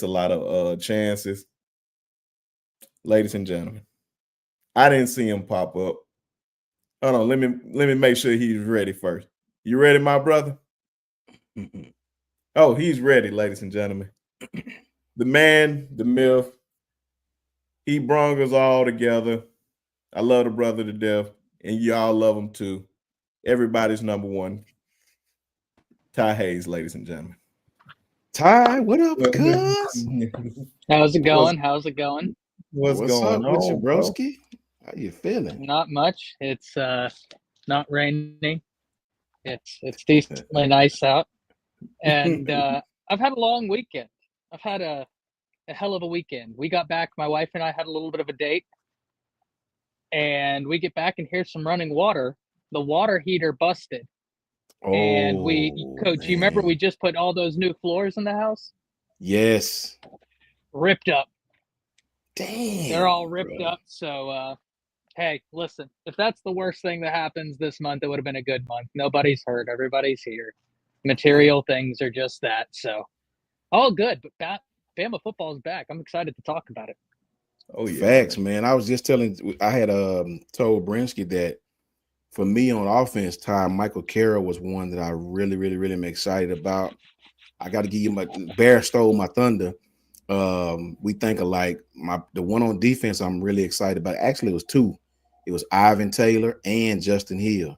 lot of chances. Ladies and gentlemen, I didn't see him pop up. Hold on, let me make sure he's ready first. You ready, my brother? Oh, he's ready, ladies and gentlemen. The man, the myth, he brung us all together. I love the brother to death, and y'all love him too. Everybody's number one, Ty Hayes, ladies and gentlemen. Ty, what up, cuz? How's it going? How's it going? What's going up with you, on, bro? broski? How you feeling? Not much. It's not raining. It's decently nice out, and I've had a long weekend. I've had a hell of a weekend. We got back. My wife and I had a little bit of a date, and we get back and here's some running water. The water heater busted, and Coach, you remember we just put all those new floors in the house? Yes. Ripped up. Damn. They're all ripped up. So, hey, listen, if that's the worst thing that happens this month, it would have been a good month. Nobody's hurt. Everybody's here. Material things are just that. So, all good. But Bama football is back. I'm excited to talk about it. Oh, yeah. Facts, man. I was just I had told Brinsky that for me on offense, Michael Carroll was one that I really, really, really am excited about. I got to give you Bear stole my thunder. We think of the one on defense I'm really excited about. Actually, it was two. It was Ivan Taylor and Justin Hill.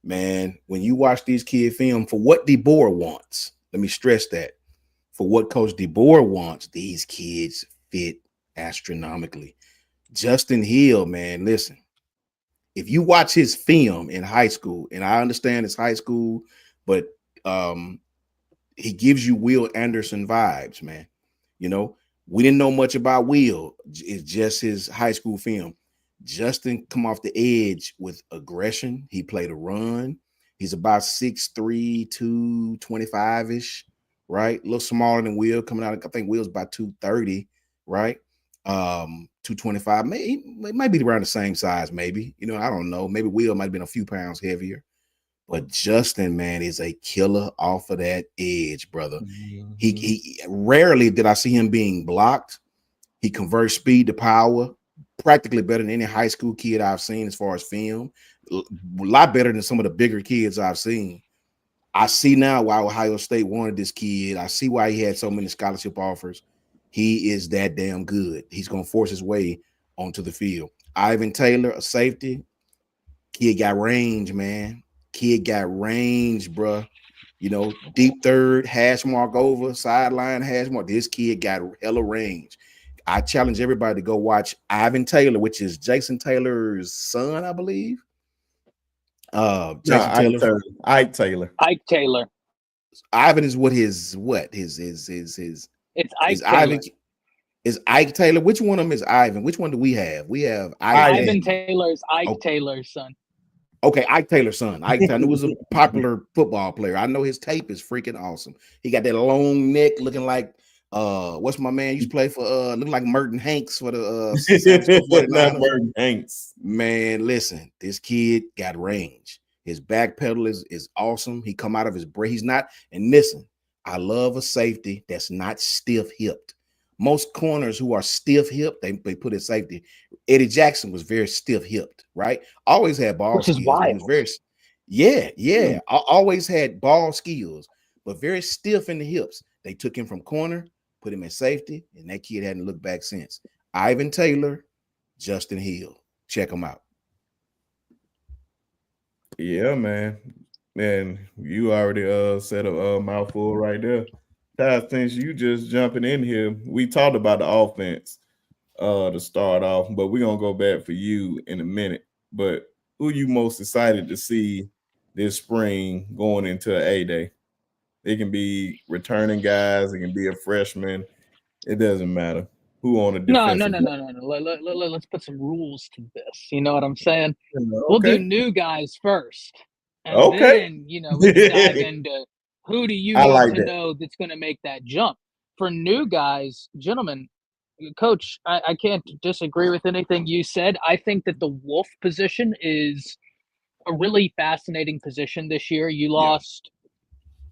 Man, when you watch these kids film for what DeBoer wants, let me stress that. For what Coach DeBoer wants, these kids fit astronomically. Justin Hill, man, listen. If you watch his film in high school, and I understand it's high school, but he gives you Will Anderson vibes, man. You know, we didn't know much about Will. It's just his high school film. Justin come off the edge with aggression. He played a run. He's about 6'3", 225-ish, right? A little smaller than Will coming out. I think Will's about 230, right? 225. It might be around the same size, maybe. You know, I don't know. Maybe Will might have been a few pounds heavier. But Justin, man, is a killer off of that edge, brother. Mm-hmm. He rarely did I see him being blocked. He converts speed to power, practically better than any high school kid I've seen as far as film. A lot better than some of the bigger kids I've seen. I see now why Ohio State wanted this kid. I see why he had so many scholarship offers. He is that damn good. He's going to force his way onto the field. Ivan Taylor, a safety. Kid got range, man. Kid got range, bruh. You know, deep third, hash mark over, sideline, hash mark. This kid got hella range. I challenge everybody to go watch Ivan Taylor, which is Jason Taylor's son, I believe. Ike Taylor. Ike Taylor. Ivan is his It's Ike Taylor. Ivan is Ike Taylor. Which one of them is Ivan? Which one do we have? We have Ivan Taylor's Ike Taylor's son. Okay, Ike Taylor's son. Ike Taylor was a popular football player. I know his tape is freaking awesome. He got that long neck looking like what's my man used to play for looking like Merton Hanks for the not Merton Hanks. Man, listen, this kid got range. His back pedal is awesome. He come out of his break. He's not, and listen, I love a safety that's not stiff-hipped. Most corners who are stiff-hipped, they put in safety. Eddie Jackson was very stiff-hipped, right? Always had ball skills. Which is wild. He was very, always had ball skills, but very stiff in the hips. They took him from corner, put him in safety, and that kid hadn't looked back since. Ivan Taylor, Justin Hill. Check them out. Yeah, man. Man, you already said a mouthful right there. Ty, since you just jumping in here, we talked about the offense to start off, but we're going to go back for you in a minute. But who you most excited to see this spring going into an A-Day? It can be returning guys. It can be a freshman. It doesn't matter. Who on a defensive No. Let's put some rules to this. You know what I'm saying? Okay. We'll do new guys first. And then, we can dive into who do you need to know that's going to make that jump. For new guys, gentlemen, Coach, I can't disagree with anything you said. I think that the Wolf position is a really fascinating position this year. You lost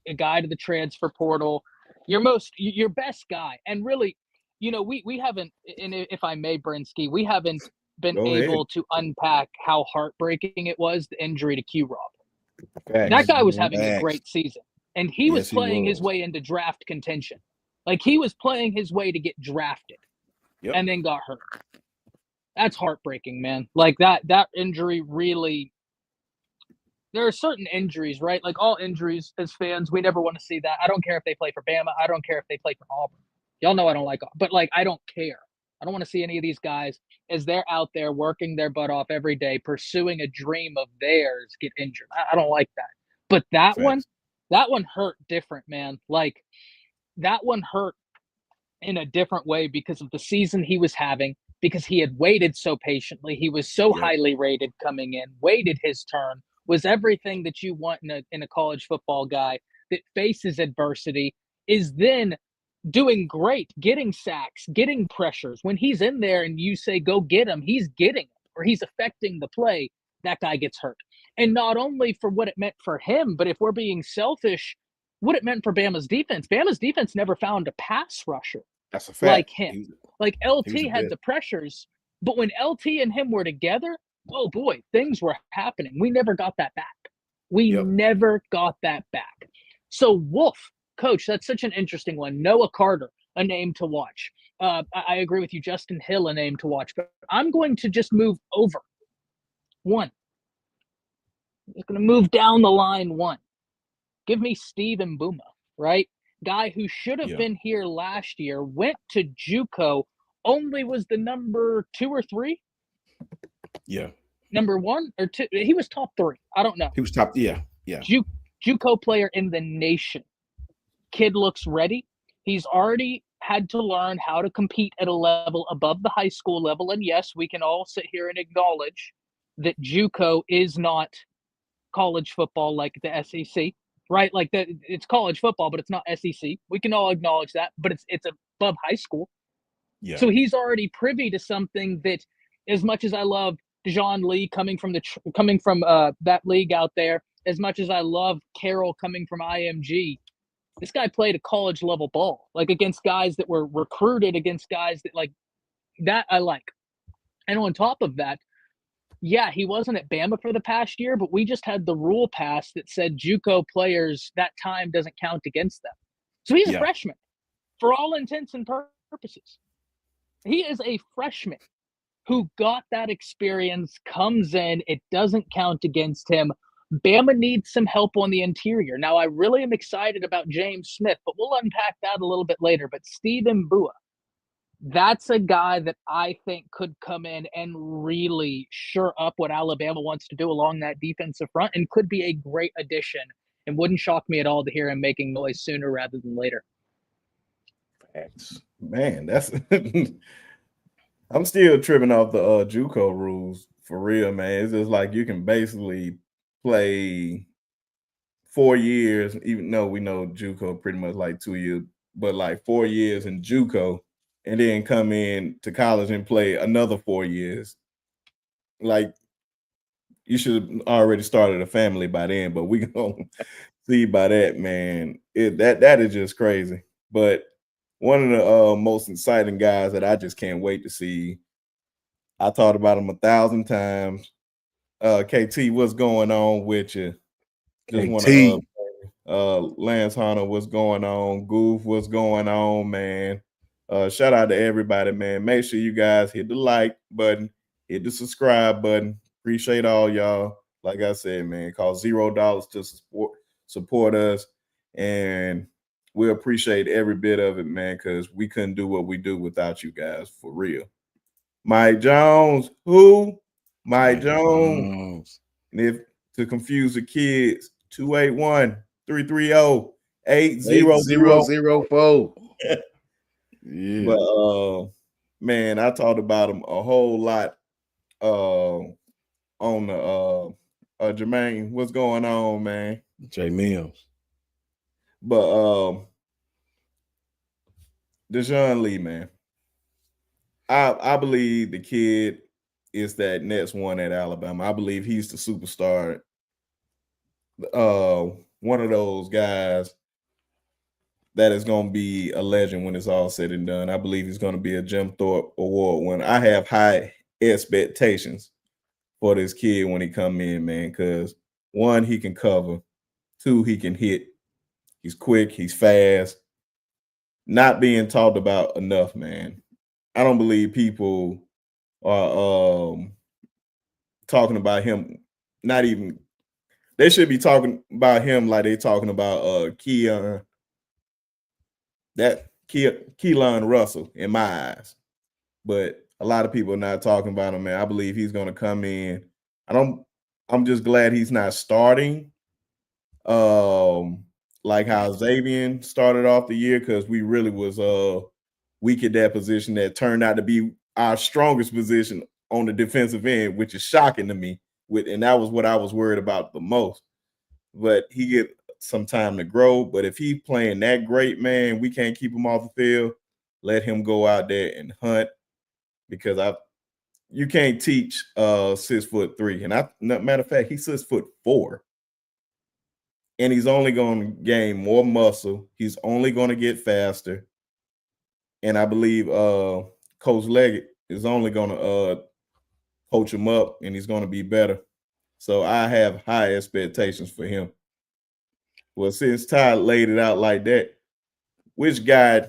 a guy to the transfer portal, your best guy. And really, we haven't, and if I may, Brinsky, we haven't been Go ahead. able to unpack how heartbreaking it was, the injury to Q Rob. That Facts. guy was having a Facts. great season, and he was Yes, he playing his was. way into draft contention. Like, he was playing his way to get drafted. Yep. And then got hurt. That's heartbreaking, man. Like, that injury really. There are certain injuries, right? Like, all injuries as fans, we never want to see that. I don't care if they play for Bama. I don't care if they play for Auburn. Y'all know I don't like, but like, I don't care. I don't want to see any of these guys as they're out there working their butt off every day, pursuing a dream of theirs, get injured. I don't like that. But that one hurt different, man. Like, that one hurt in a different way because of the season he was having, because he had waited so patiently. He was so highly rated coming in, waited his turn, was everything that you want in a college football guy that faces adversity, is then doing great, getting sacks, getting pressures. When he's in there and you say, go get him, he's getting it, or he's affecting the play, that guy gets hurt. And not only for what it meant for him, but if we're being selfish, what it meant for Bama's defense. Bama's defense never found a pass rusher. That's a fact. Like him. Like, LT had the pressures, but when LT and him were together, oh boy, things were happening. We never got that back. Never got that back. So Wolf, coach, that's such an interesting one. Noah Carter, a name to watch. I agree with you. Justin Hill, a name to watch. But I'm going to just move over one. I'm just going to move down the line one. Give me Steve Mbuma, right? Guy who should have been here last year, went to JUCO, only was the number 2 or 3. Yeah. Number 1 or 2. He was top 3. I don't know. He was top. Yeah. JUCO player in the nation. Kid looks ready. He's already had to learn how to compete at a level above the high school level. And yes, we can all sit here and acknowledge that JUCO is not college football like the SEC. Right, like that, it's college football, but it's not SEC. We can all acknowledge that, but it's above high school. Yeah. So he's already privy to something that, as much as I love Dejon Lee coming from that league out there, as much as I love Carroll coming from IMG, this guy played a college level ball, like against guys that were recruited, against guys that like that I like. And on top of that, yeah, he wasn't at Bama for the past year, but we just had the rule passed that said JUCO players, that time doesn't count against them. So he's a freshman for all intents and purposes. He is a freshman who got that experience, comes in, it doesn't count against him. Bama needs some help on the interior. Now, I really am excited about James Smith, but we'll unpack that a little bit later. But Steve Mbua, that's a guy that I think could come in and really shore up what Alabama wants to do along that defensive front, and could be a great addition. And wouldn't shock me at all to hear him making noise sooner rather than later. Man, that's I'm still tripping off the JUCO rules for real, man. It's just like you can basically play 4 years, even though we know JUCO pretty much like 2 years, but like 4 years in JUCO, and then come in to college and play another 4 years. Like, you should have already started a family by then, but we gonna see by that, man. That is just crazy. But one of the most exciting guys that I just can't wait to see. I talked about him 1,000 times. KT, what's going on with you? Just want to Lance Hunter, what's going on? Goof, what's going on, man? Shout out to everybody, man. Make sure you guys hit the like button, hit the subscribe button. Appreciate all y'all. Like I said, man, cost $0 to support us, and we appreciate every bit of it, man, because we couldn't do what we do without you guys, for real. Mike Jones, who? Mike Jones. And if to confuse the kids, 281-330-8004. Yeah. But man, I talked about him a whole lot on the Jermaine. What's going on, man? J Mills. But Dejon Lee, man. I believe the kid is that next one at Alabama. I believe he's the superstar. one of those guys that is going to be a legend when it's all said and done. I believe he's going to be a Jim Thorpe Award winner. I have high expectations for this kid when he come in, man, because one, he can cover. Two, he can hit. He's quick. He's fast. Not being talked about enough, man. I don't believe people are talking about him. Not even they should be talking about him like they talking about Keon Russell in my eyes. But a lot of people are not talking about him, man. I believe he's going to come in. I'm just glad he's not starting like how Xavier started off the year, because we really was weak at that position that turned out to be our strongest position on the defensive end, which is shocking to me. And that was what I was worried about the most. But he get some time to grow. But if he's playing that great, man, we can't keep him off the field. Let him go out there and hunt, because you can't teach 6'3", and matter of fact, he's 6'4", and he's only going to gain more muscle. He's only going to get faster, and I believe Coach Leggett is only going to coach him up, and he's going to be better. So I have high expectations for him. Well, since Ty laid it out like that, which guy?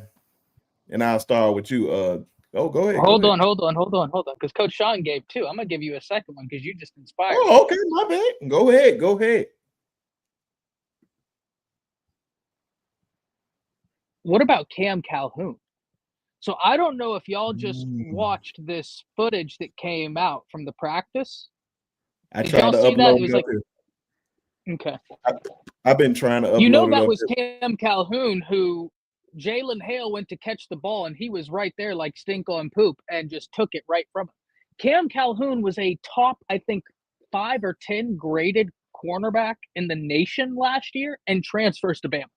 And I'll start with you. Go ahead. Hold on. Because Coach Sean gave two. I'm gonna give you a second one because you just inspired. Oh, okay, my bad. Go ahead. What about Cam Calhoun? So I don't know if y'all just watched this footage that came out from the practice. I tried to upload it up here. Okay. I've been trying to upload it. You know that was Cam Calhoun who Jalen Hale went to catch the ball, and he was right there like stink on poop and just took it right from him. Cam Calhoun was a top, I think, 5 or 10 graded cornerback in the nation last year and transfers to Bama.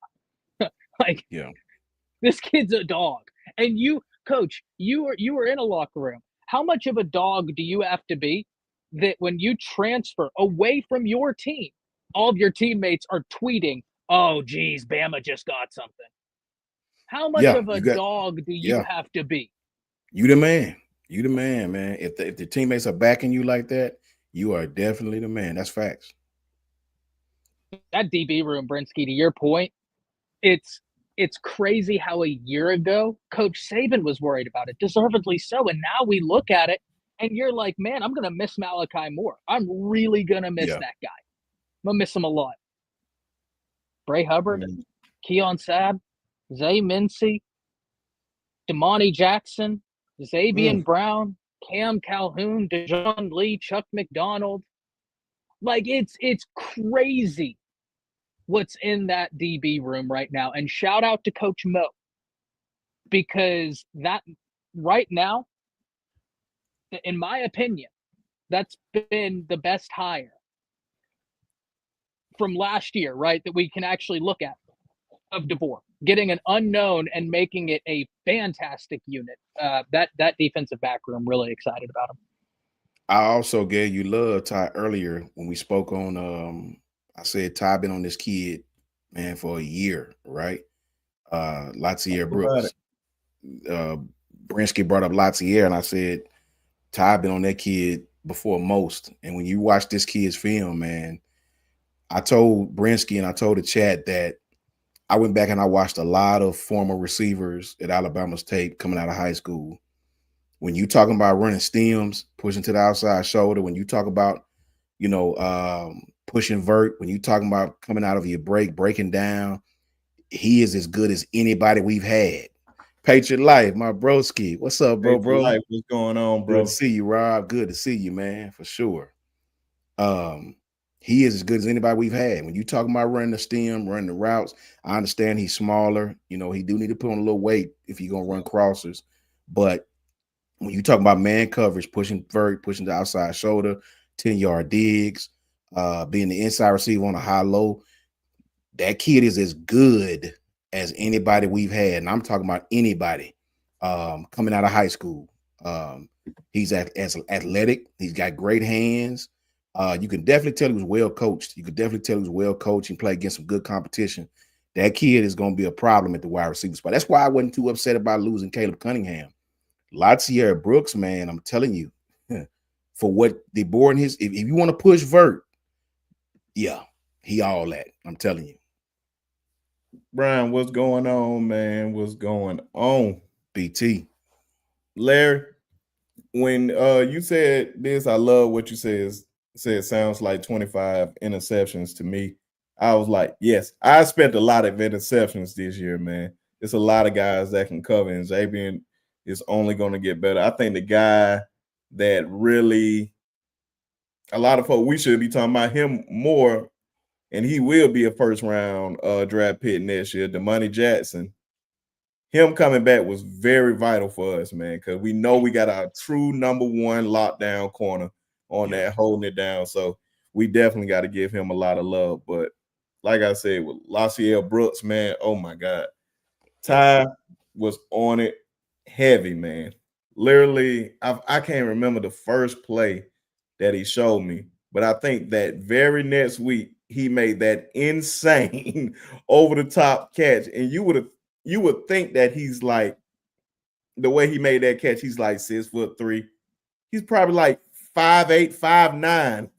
This kid's a dog. And you, Coach, you were in a locker room. How much of a dog do you have to be that when you transfer away from your team, all of your teammates are tweeting, "Oh, geez, Bama just got something"? How much of a dog do you have to be? You the man. You the man, man. If the teammates are backing you like that, you are definitely the man. That's facts. That DB room, Brinsky, to your point, it's crazy how a year ago Coach Saban was worried about it, deservedly so. And now we look at it and you're like, man, I'm going to miss Malachi Moore. I'm really going to miss that guy. I'm going to miss him a lot. Bray Hubbard, Keon Sabb, Zay Mincy, Damani Jackson, Xavier Brown, Cam Calhoun, DeJohn Lee, Chuck McDonald. Like, it's crazy what's in that DB room right now. And shout out to Coach Mo, because that right now, in my opinion, that's been the best hire from last year, right? That we can actually look at of DeBoer, getting an unknown and making it a fantastic unit. That defensive back room, really excited about him. I also gave you love, Ty, earlier when we spoke on I said Ty been on this kid, man, for a year, right? Latier Brooks. Brinsky brought up Latier, and I said Ty been on that kid before most. And when you watch this kid's film, man, I told Brinsky and I told the chat that I went back and I watched a lot of former receivers at Alabama's tape coming out of high school. When you talking about running stems, pushing to the outside shoulder, when you talk about, pushing vert, when you talking about coming out of your break, breaking down, he is as good as anybody we've had. Patriot Life, my broski. What's up, bro? Life, what's going on, bro? Good to see you, Rob. Good to see you, man, for sure. He is as good as anybody we've had. When you talking about running the stem, running the routes, I understand he's smaller. He do need to put on a little weight if you're gonna run crossers. But when you talk about man coverage, pushing vert, pushing the outside shoulder, 10-yard digs, being the inside receiver on a high-low, that kid is as good as anybody we've had. And I'm talking about anybody coming out of high school. He's as athletic. He's got great hands. You can definitely tell he was well coached. You could definitely tell he was well coached and played against some good competition. That kid is going to be a problem at the wide receiver spot. That's why I wasn't too upset about losing Caleb Cunningham. Latavier Brooks, man, I'm telling you, for what they bore in his, if you want to push Vert, yeah, he all that. I'm telling you. Brian, what's going on, man? What's going on? BT. Larry, when you said this, I love what you said sounds like 25 interceptions to me. I was like, yes, I spent a lot of interceptions this year, man. It's a lot of guys that can cover, and Xavier is only going to get better. I think the guy that really a lot of folks we should be talking about him more, and he will be a first round draft pick next year. Damani Jackson. Him coming back was very vital for us, man, because we know we got our true number one lockdown corner on that holding it down. So we definitely got to give him a lot of love. But like I said, with Latavier Brooks, man, oh my God. Ty was on it heavy, man. Literally, I can't remember the first play that he showed me, but I think that very next week he made that insane over the top catch, and you would think that he's like the way he made that catch, he's like 6'3". He's probably like 5'8", 5'9",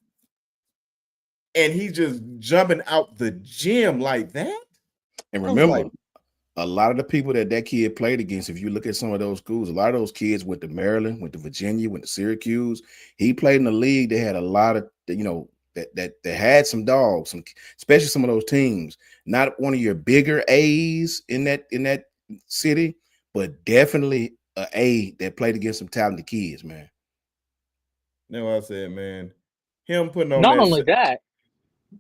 and he's just jumping out the gym like that. And remember, a lot of the people that kid played against, if you look at some of those schools, a lot of those kids went to Maryland, went to Virginia, went to Syracuse. He played in a league that had a lot of, that had some dogs, especially some of those teams. Not one of your bigger A's in that city, but definitely an A that played against some talented kids, man. You know what I said, man. Him putting on Not that. only that.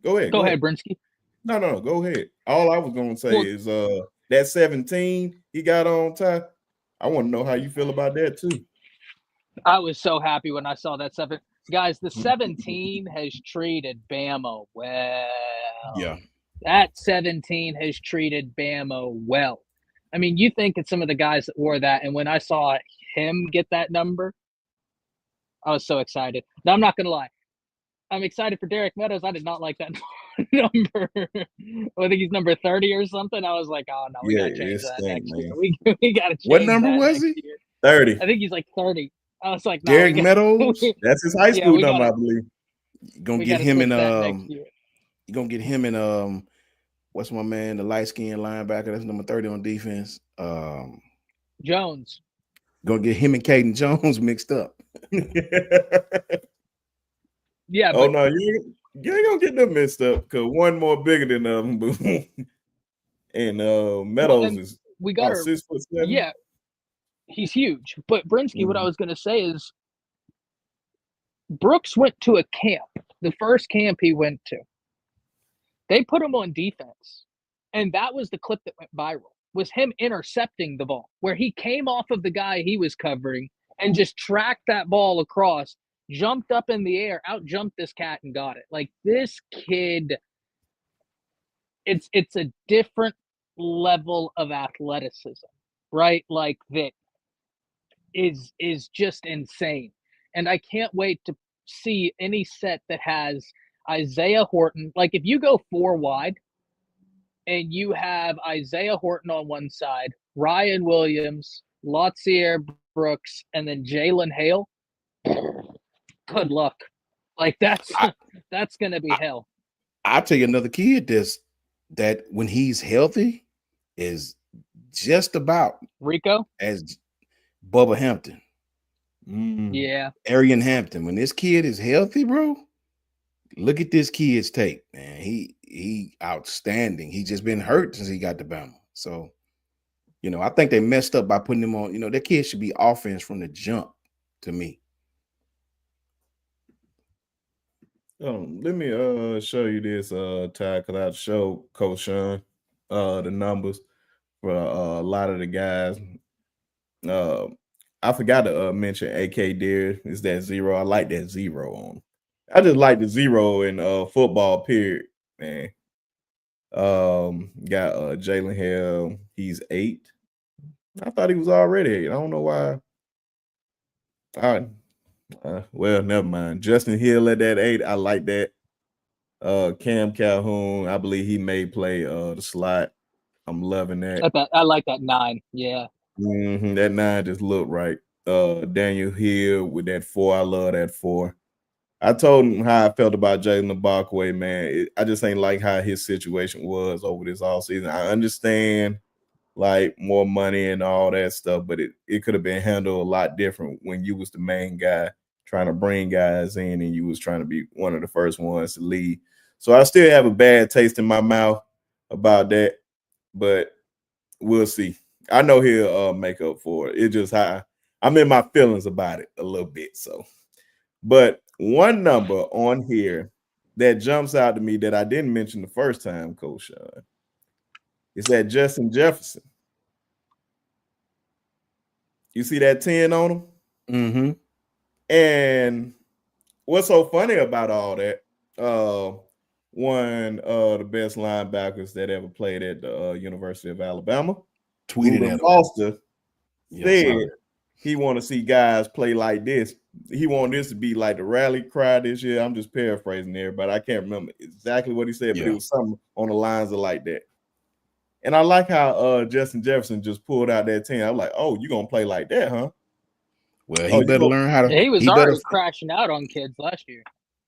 Go ahead. Go ahead, Brinsky. No, go ahead. All I was gonna say is that 17 he got on top. I want to know how you feel about that too. I was so happy when I saw that 7. Guys, the 17 has treated Bama well. Yeah. That 17 has treated Bama well. I mean, you think it's some of the guys that wore that, and when I saw him get that number, I was so excited. Now, I'm not going to lie. I'm excited for Derek Meadows. I did not like that number. I think he's number 30 or something. I was like, oh, no, we got to change that next year. We got to change what number that was next he? year. 30. I think he's like 30. I was like, no, Derek Meadows? That's his high school number, I believe. You're going to get him in you're going to get him in what's my man, the light-skinned linebacker that's number 30 on defense? Jones. Going to get him and Caden Jones mixed up. Yeah. Oh, no, you ain't going to get them mixed up because one more bigger than them. And Meadows is we got 6'7". Yeah, he's huge. But Brinsky, what I was going to say is Brooks went to a camp, the first camp he went to. They put him on defense, and that was the clip that went viral, was him intercepting the ball, where he came off of the guy he was covering and just tracked that ball across, jumped up in the air, out-jumped this cat and got it. Like, this kid, it's a different level of athleticism, right? Like, that is just insane. And I can't wait to see any set that has Isaiah Horton. Like, if you go 4 wide and you have Isaiah Horton on one side, Ryan Williams, Latavier Brooks, and then Jalen Hale, good luck. Like, that's going to be hell. I'll tell you another kid that when he's healthy is just about Rico as Bubba Hampton. Yeah. Arian Hampton. When this kid is healthy, bro, look at this kid's tape, man. He outstanding. He just been hurt since he got to Bama. So, I think they messed up by putting him on. That kid should be offense from the jump to me. Let me show you this, Ty, because I showed Coach Sean the numbers for a lot of the guys. I forgot to mention AK Deer is that 0. I like that 0 on. I just like the 0 in football, period, man. Got Jalen Hale, he's 8. I thought he was already 8. I don't know why. Well, never mind. Justin Hill at that 8, I like that. Cam Calhoun, I believe he may play the slot. I'm loving that. I like that 9. Yeah. That 9 just looked right. Daniel Hill with that 4, I love that 4. I told him how I felt about Jalen Barkway, man. I just ain't like how his situation was over this all season. I understand like more money and all that stuff, but it could have been handled a lot different when you was the main guy trying to bring guys in and you was trying to be one of the first ones to lead. So I still have a bad taste in my mouth about that, but we'll see. I know he'll make up for it. It just I'm in my feelings about it a little bit. So, but one number on here that jumps out to me that I didn't mention the first time, Coach Sean, is that Justin Jefferson. You see that 10 on him? Mm-hmm. And what's so funny about all that? One of the best linebackers that ever played at the University of Alabama, Tweeted Ruben at him. Foster, Yes, said he want to see guys play like this. He want this to be like the rally cry this year. I'm just paraphrasing there, but I can't remember exactly what he said, but it was something on the lines of like that. And I like how Justin Jefferson just pulled out that 10. I'm like, oh, you gonna play like that, huh? Well, he better learn how to. He was already crashing out on kids last year.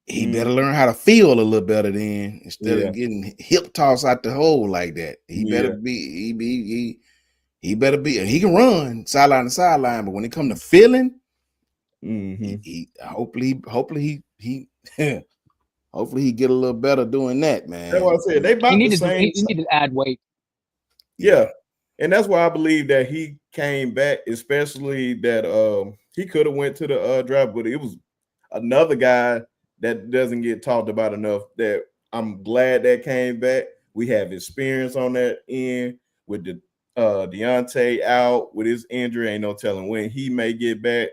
He better learn how to feel a little better then, instead of getting hip tossed out the hole like that. He better be. He better be. He can run sideline to sideline, but when it comes to feeling, he hopefully he hopefully he get a little better doing that, man. That's what I said. They about the same. He needed to add weight. Yeah. And that's why I believe that he came back, especially that he could have went to the draft, but it was another guy that doesn't get talked about enough that I'm glad that came back. We have experience on that end with the Deontay out with his injury. Ain't no telling when he may get back.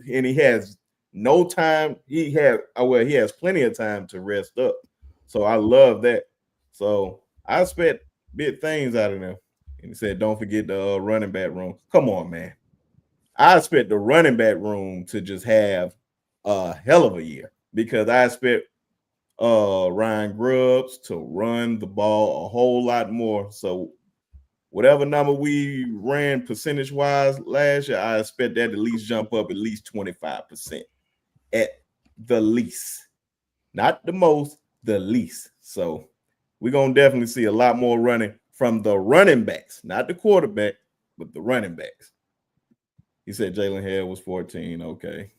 And he has no time. He has plenty of time to rest up. So I love that. So I expect big things out of them. And he said, don't forget the running back room. Come on, man. I expect the running back room to just have a hell of a year because I expect Ryan Grubbs to run the ball a whole lot more. So whatever number we ran percentage-wise last year, I expect that at least jump up at least 25% at the least. Not the most, the least. So we're going to definitely see a lot more running from the running backs, not the quarterback, but the running backs. He said Jalen Hale was 14. Okay.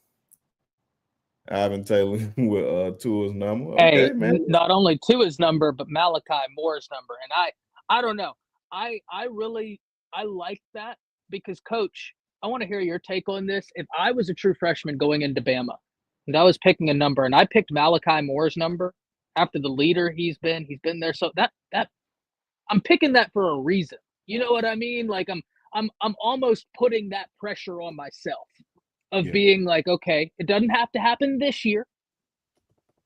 Ivan Taylor with Tua's number. Okay, man. Not only Tua's number, but Malachi Moore's number. And I don't know. I like that because, Coach, I want to hear your take on this. If I was a true freshman going into Bama and I was picking a number and I picked Malachi Moore's number after the leader he's been there. So that I'm picking that for a reason. You know what I mean? Like I'm almost putting that pressure on myself of being like, okay, it doesn't have to happen this year,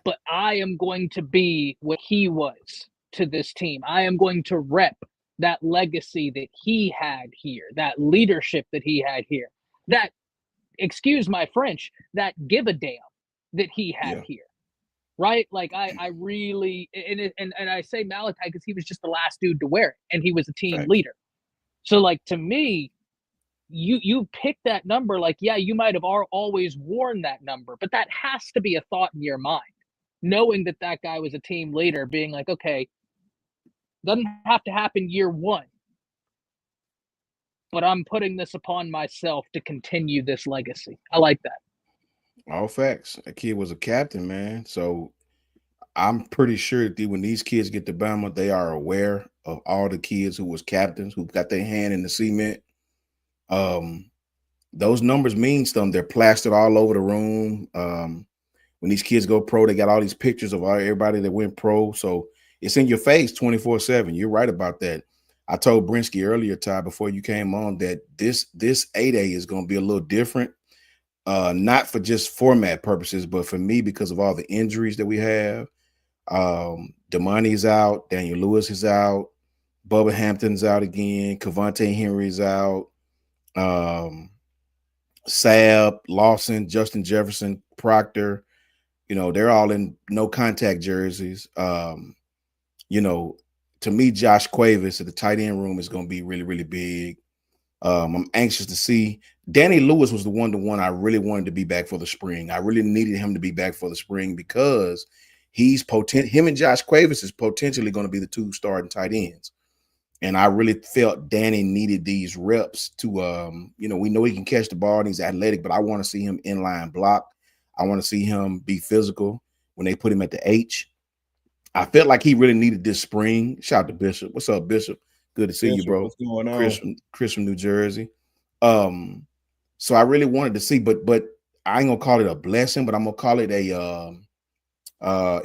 but I am going to be what he was to this team. I am going to rep that legacy that he had here, that leadership that he had here, that, excuse my French, that give a damn that he had here. Right? Like I really, and I say Malachi because he was just the last dude to wear it and he was a team leader. So like, to me, you pick that number, like, yeah, you might have always worn that number, but that has to be a thought in your mind, knowing that guy was a team leader, being like, okay, doesn't have to happen year one, but I'm putting this upon myself to continue this legacy. I like that. All facts. That kid was a captain, man. So I'm pretty sure that when these kids get to Bama, they are aware of all the kids who was captains, who got their hand in the cement. Those numbers mean something. They're plastered all over the room. When these kids go pro, they got all these pictures of everybody that went pro. So it's in your face 24/7. You're right about that. I told Brinsky earlier, Ty, before you came on, that this 8A is going to be a little different. Not for just format purposes, but for me, because of all the injuries that we have. Damani's out, Daniel Lewis is out, Bubba Hampton's out again, Cavante Henry's out. Sab, Lawson, Justin Jefferson, Proctor, they're all in no contact jerseys. To me, Josh Cuevas at the tight end room is going to be really, really big. I'm anxious to see. Danny Lewis was the one I really wanted to be back for the spring. I really needed him to be back for the spring because him and Josh Cuevas is potentially going to be the two starting tight ends. And I really felt Danny needed these reps to, we know he can catch the ball and he's athletic, but I want to see him inline block. I want to see him be physical when they put him at the H. I felt like he really needed this spring. Shout out to Bishop. What's up, Bishop? Good to see you, bro. What's going on? Chris from New Jersey. So I really wanted to see, but I ain't gonna call it a blessing, but I'm gonna call it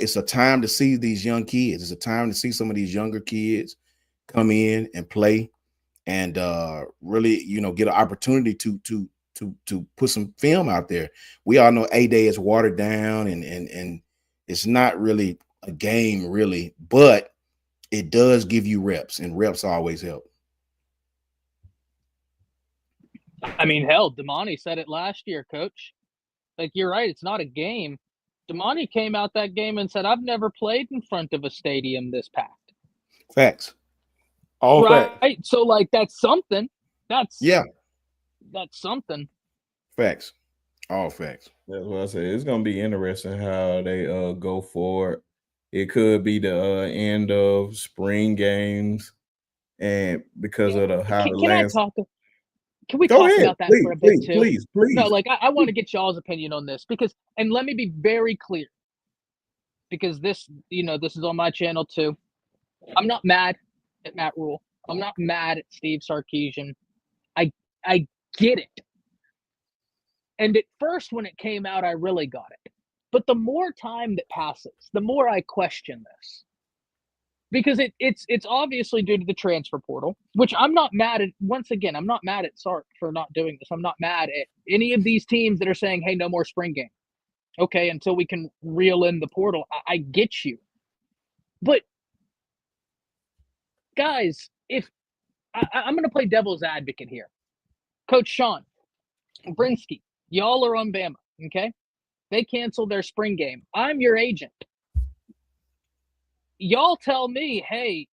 it's a time to see these young kids. It's a time to see some of these younger kids come in and play and really, get an opportunity to put some film out there. We all know A-Day is watered down and it's not really a game really, but it does give you reps, and reps always help. I mean, hell, Damani said it last year, Coach. Like, you're right, it's not a game. Damani came out that game and said, I've never played in front of a stadium this packed. Facts. All right. facts. So, like, that's something. That's something. Facts. All facts. That's what I said. It's gonna be interesting how they go forward. It could be the end of spring games, and because of how the last. Can we Go talk ahead, about that please, for a bit too? please. No, like I want to get y'all's opinion on this because, and let me be very clear, because this is on my channel too. I'm not mad at Matt Rule. I'm not mad at Steve Sarkisian. I get it. And at first, when it came out, I really got it. But the more time that passes, the more I question this. Because it's obviously due to the transfer portal, which I'm not mad at. Once again, I'm not mad at Sark for not doing this. I'm not mad at any of these teams that are saying, hey, no more spring game. Okay, until we can reel in the portal. I get you. But, guys, if I'm going to play devil's advocate here. Coach Sean, Brinsky, y'all are on Bama, okay? They canceled their spring game. I'm your agent. Y'all tell me, hey,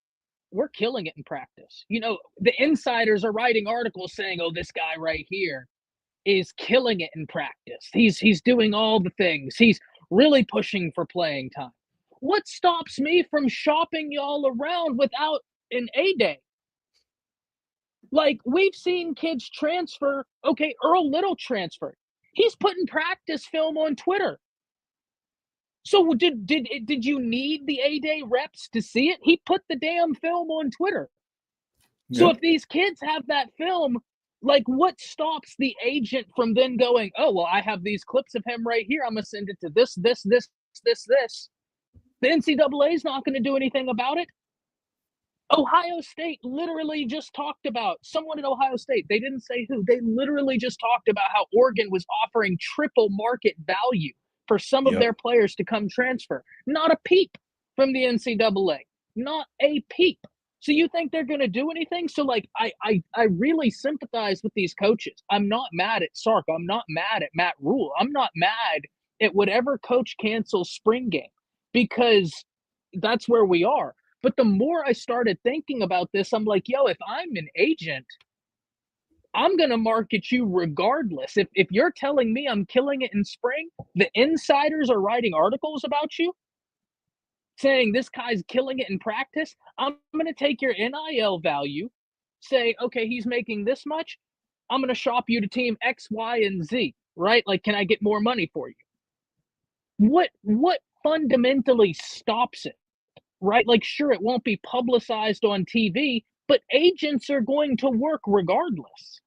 we're killing it in practice. The insiders are writing articles saying, oh, this guy right here is killing it in practice. He's doing all the things. He's really pushing for playing time. What stops me from shopping y'all around without an A-Day? Like, we've seen kids transfer. Okay, Earl Little transferred. He's putting practice film on Twitter. So did you need the A-Day reps to see it? He put the damn film on Twitter. So if these kids have that film, like, what stops the agent from then going, oh, well, I have these clips of him right here. I'm going to send it to this. The NCAA is not going to do anything about it. Ohio State literally just talked about someone at Ohio State. They didn't say who. They literally just talked about how Oregon was offering triple market value for some of their players to come transfer. Not a peep from the NCAA. Not a peep. So you think they're going to do anything? So, like, I really sympathize with these coaches. I'm not mad at Sark. I'm not mad at Matt Rule. I'm not mad at whatever coach cancels spring game because that's where we are. But the more I started thinking about this, I'm like, yo, if I'm an agent, I'm going to market you regardless. If you're telling me I'm killing it in spring, the insiders are writing articles about you saying this guy's killing it in practice. I'm going to take your NIL value, say, okay, he's making this much. I'm going to shop you to team X, Y, and Z, right? Like, can I get more money for you? What fundamentally stops it? Right? Like, sure, it won't be publicized on TV, but agents are going to work regardless.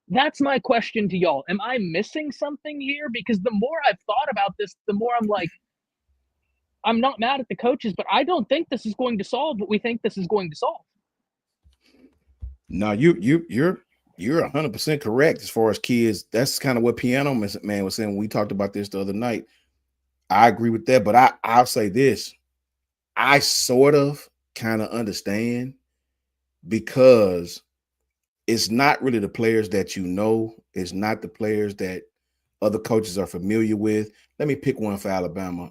That's my question to y'all. Am I missing something here? Because the more I've thought about this, the more I'm like, I'm not mad at the coaches, but I don't think this is going to solve what we think this is going to solve. No, you're 100% correct as far as kids. That's kind of what Piano Man was saying when we talked about this the other night. I agree with that, but I'll say this. I sort of kind of understand because it's not really the players that you know. It's not the players that other coaches are familiar with. Let me pick one for Alabama.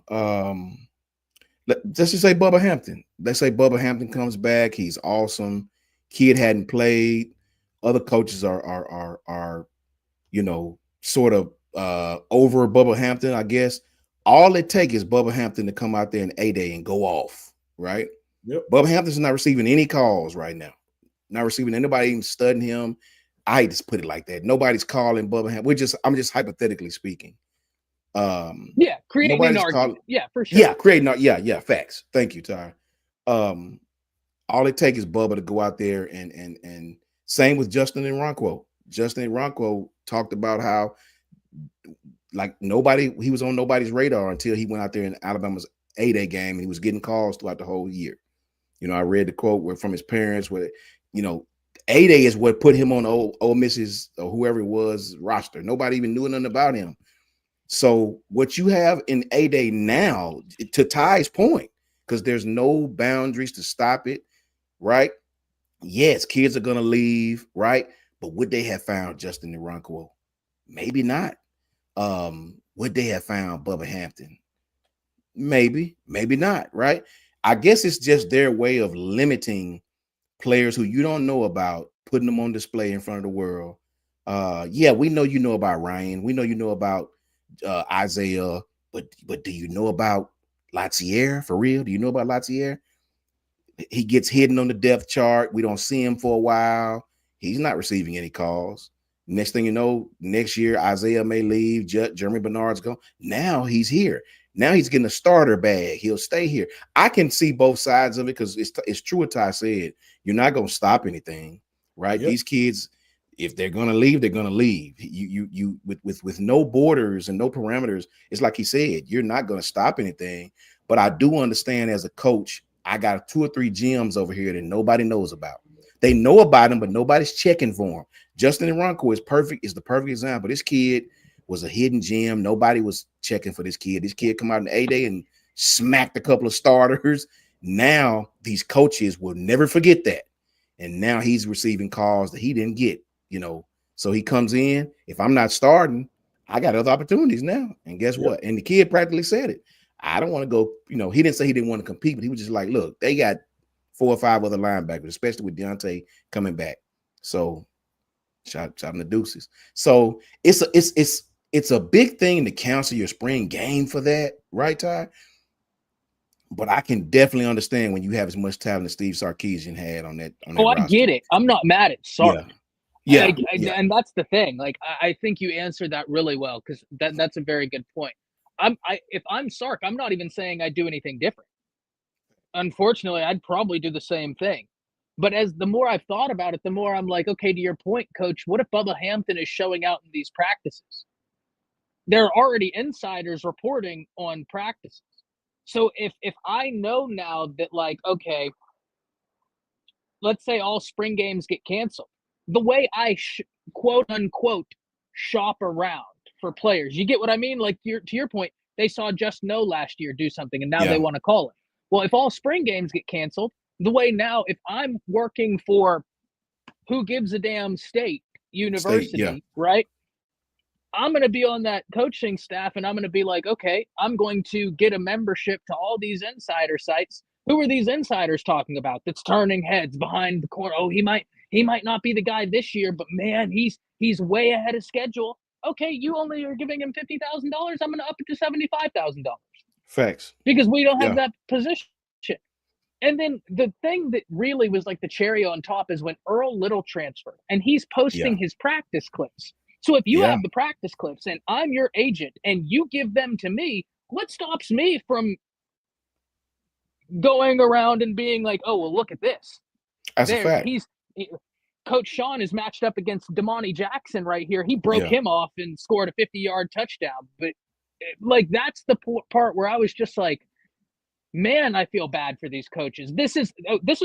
Let's just say Bubba Hampton. Let's say Bubba Hampton comes back. He's awesome. Kid hadn't played. Other coaches are sort of over Bubba Hampton, I guess. All it takes is Bubba Hampton to come out there in A-Day and go off, right? Yep. Bubba Hampton's not receiving any calls right now. Not receiving anybody even studying him. I hate to put it like that. Nobody's calling Bubba Hampton. I'm just hypothetically speaking. Creating an argument. For sure. Yeah, facts. Thank you, Ty. All it takes is Bubba to go out there and same with Justin and Ronquo. Justin and Ronquo talked about how he was on nobody's radar until he went out there in Alabama's A-Day game and he was getting calls throughout the whole year. I read the quote from his parents where, A-Day is what put him on Ole Miss's or whoever it was roster. Nobody even knew nothing about him. So what you have in A-Day now, to Ty's point, because there's no boundaries to stop it, right? Yes, kids are going to leave, right? But would they have found Justin Naranko? Maybe not. Would they have found Bubba Hampton? Maybe not, right? I guess it's just their way of limiting players who you don't know about, putting them on display in front of the world. We know you know about Ryan. We know you know about Isaiah, but do you know about Latier for real? Do you know about Latier? He gets hidden on the depth chart. We don't see him for a while. He's not receiving any calls. Next thing you know, next year Isaiah may leave. Jeremy Bernard's gone. Now he's here. Now he's getting a starter bag. He'll stay here. I can see both sides of it because it's true what Ty said. You're not going to stop anything, right? Yep. These kids, if they're going to leave, they're going to leave. You with no borders and no parameters. It's like he said, you're not going to stop anything. But I do understand as a coach, I got 2 or 3 gyms over here that nobody knows about. They know about him, but nobody's checking for him. Justin Ronco is the perfect example. This kid was a hidden gem. Nobody was checking for this kid. This kid come out in A-Day and smacked a couple of starters. Now these coaches will never forget that. And now he's receiving calls that he didn't get, So he comes in. If I'm not starting, I got other opportunities now. And guess what? And the kid practically said it. I don't want to go, he didn't say he didn't want to compete, but he was just like, look, they got 4 or 5 other linebackers, especially with Deontay coming back. So shout them the deuces. So it's a big thing to cancel your spring game for that, right, Ty? But I can definitely understand when you have as much talent as Steve Sarkisian had on that. I get it. I'm not mad at Sark. Yeah. And that's the thing. Like, I think you answered that really well because that's a very good point. If I'm Sark, I'm not even saying I'd do anything different. Unfortunately, I'd probably do the same thing. But as the more I've thought about it, the more I'm like, okay, to your point, Coach, what if Bubba Hampton is showing out in these practices? There are already insiders reporting on practices. So if I know now that, like, okay, let's say all spring games get canceled, the way I quote unquote shop around for players, you get what I mean? Like, to your point, they saw Just Know last year do something, and now they want to call it. Well, if all spring games get canceled, the way now, if I'm working for who gives a damn state university, right? I'm going to be on that coaching staff and I'm going to be like, okay, I'm going to get a membership to all these insider sites. Who are these insiders talking about that's turning heads behind the corner? Oh, he might not be the guy this year, but man, he's way ahead of schedule. Okay, you only are giving him $50,000. I'm going to up it to $75,000. Facts. Because we don't have that position. And then the thing that really was like the cherry on top is when Earl Little transferred and he's posting his practice clips. So if you have the practice clips and I'm your agent and you give them to me, what stops me from going around and being like, oh, well, look at this. That's a fact. Coach Sean is matched up against Damani Jackson right here. He broke him off and scored a 50-yard touchdown. But like, that's the part where I was just like, man, I feel bad for these coaches. This is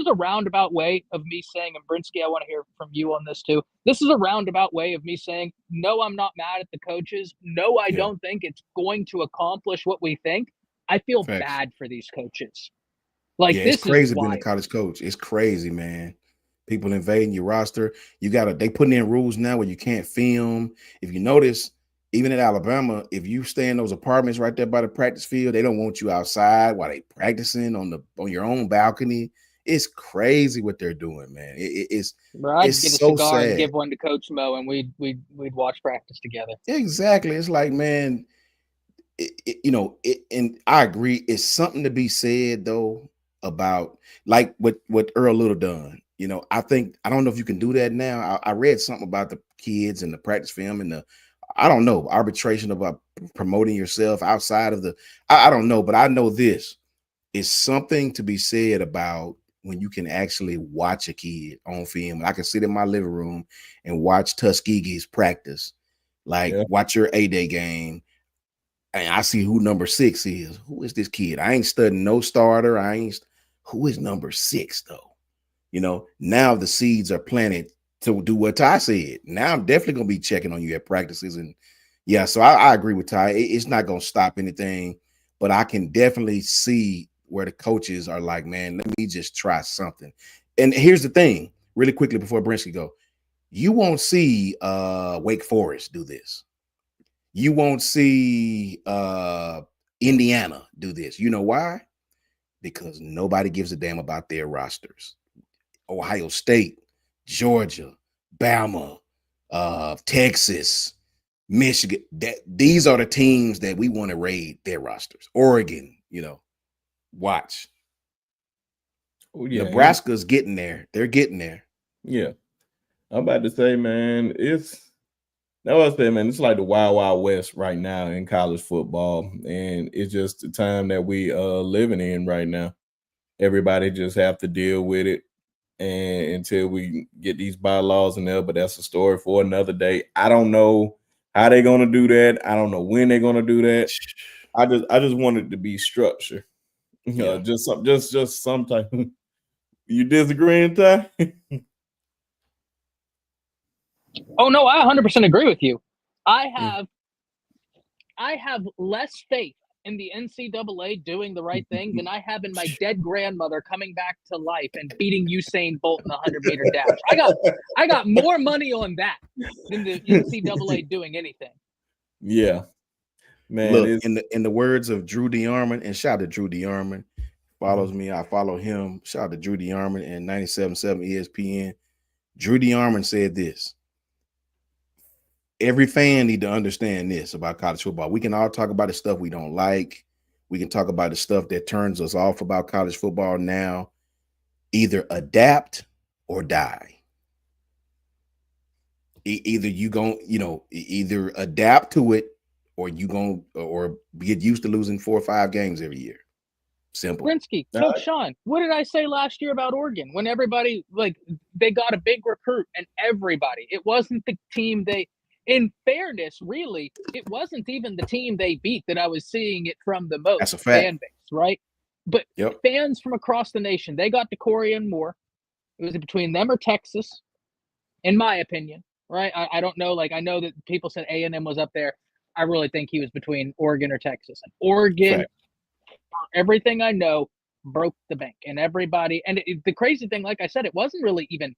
a roundabout way of me saying, and Brinsky, I want to hear from you on this too. This is a roundabout way of me saying, no, I'm not mad at the coaches. No, I don't think it's going to accomplish what we think. I feel bad for these coaches. Like, this it's crazy is being a college coach. It's crazy, man. people invading your roster. They putting in rules now where you can't film. If you notice, even in Alabama, if you stay in those apartments right there by the practice field, they don't want you outside while they practicing on your own balcony. It's crazy what they're doing, man. Bro, I'd get It's a so cigar and sad. give one to Coach Mo, and we'd watch practice together. Exactly. It's like, man, and I agree. It's something to be said though about like what Earl Little done. I don't know if you can do that now. I read something about the kids and the practice film and I don't know, arbitration about promoting yourself outside of I don't know, but I know this is something to be said about when you can actually watch a kid on film. I can sit in my living room and watch Tuskegee's practice, like watch your A-Day game. And I see who number 6 is. Who is this kid? I ain't studying no starter. Who is number 6 though? Now the seeds are planted to do what Ty said. Now I'm definitely gonna be checking on you at practices. And yeah, so I agree with Ty. It's not gonna stop anything, but I can definitely see where the coaches are like, man, let me just try something. And here's the thing, really quickly before Brinsky go, you won't see Wake Forest do this. You won't see Indiana do this. You know why? Because nobody gives a damn about their rosters. Ohio State, Georgia, Bama, Texas, Michigan. These are the teams that we want to raid their rosters. Oregon, watch. Oh, yeah. Nebraska's getting there. They're getting there. Yeah. I'm about to say, man, it's like the Wild Wild West right now in college football. And it's just the time that we living in right now. Everybody just have to deal with it. And until we get these bylaws in there, but that's a story for another day. I don't know how they're gonna do that. I don't know when they're gonna do that. I just want it to be structure. Yeah. Just some type. You disagreeing, Ty? Oh no, I 100% agree with you. I have less faith in the NCAA doing the right thing than I have in my dead grandmother coming back to life and beating Usain Bolt in the 100-meter dash. I got more money on that than the NCAA doing anything. Yeah, man. Look, in the words of Drew DeArmond, and shout out to Drew DeArmond, follows me. I follow him. Shout out to Drew DeArmond and 97.7 ESPN. Drew DeArmond said this. Every fan need to understand this about college football. We can all talk about the stuff we don't like. We can talk about the stuff that turns us off about college football now. Either adapt or die. Either you gon' either adapt to it or you gon' or get used to losing 4 or 5 games every year. Simple. Brinsky, Coach Sean, what did I say last year about Oregon when everybody, they got a big recruit and everybody, it wasn't the team in fairness, really, it wasn't even the team they beat that I was seeing it from the most. That's a fact. Fan base, right? But fans from across the nation, they got DeCorian and Moore. It was between them or Texas, in my opinion, right? I don't know. I know that people said A&M was up there. I really think he was between Oregon or Texas. And Oregon, everything I know, broke the bank. And everybody, and the crazy thing, like I said, it wasn't really even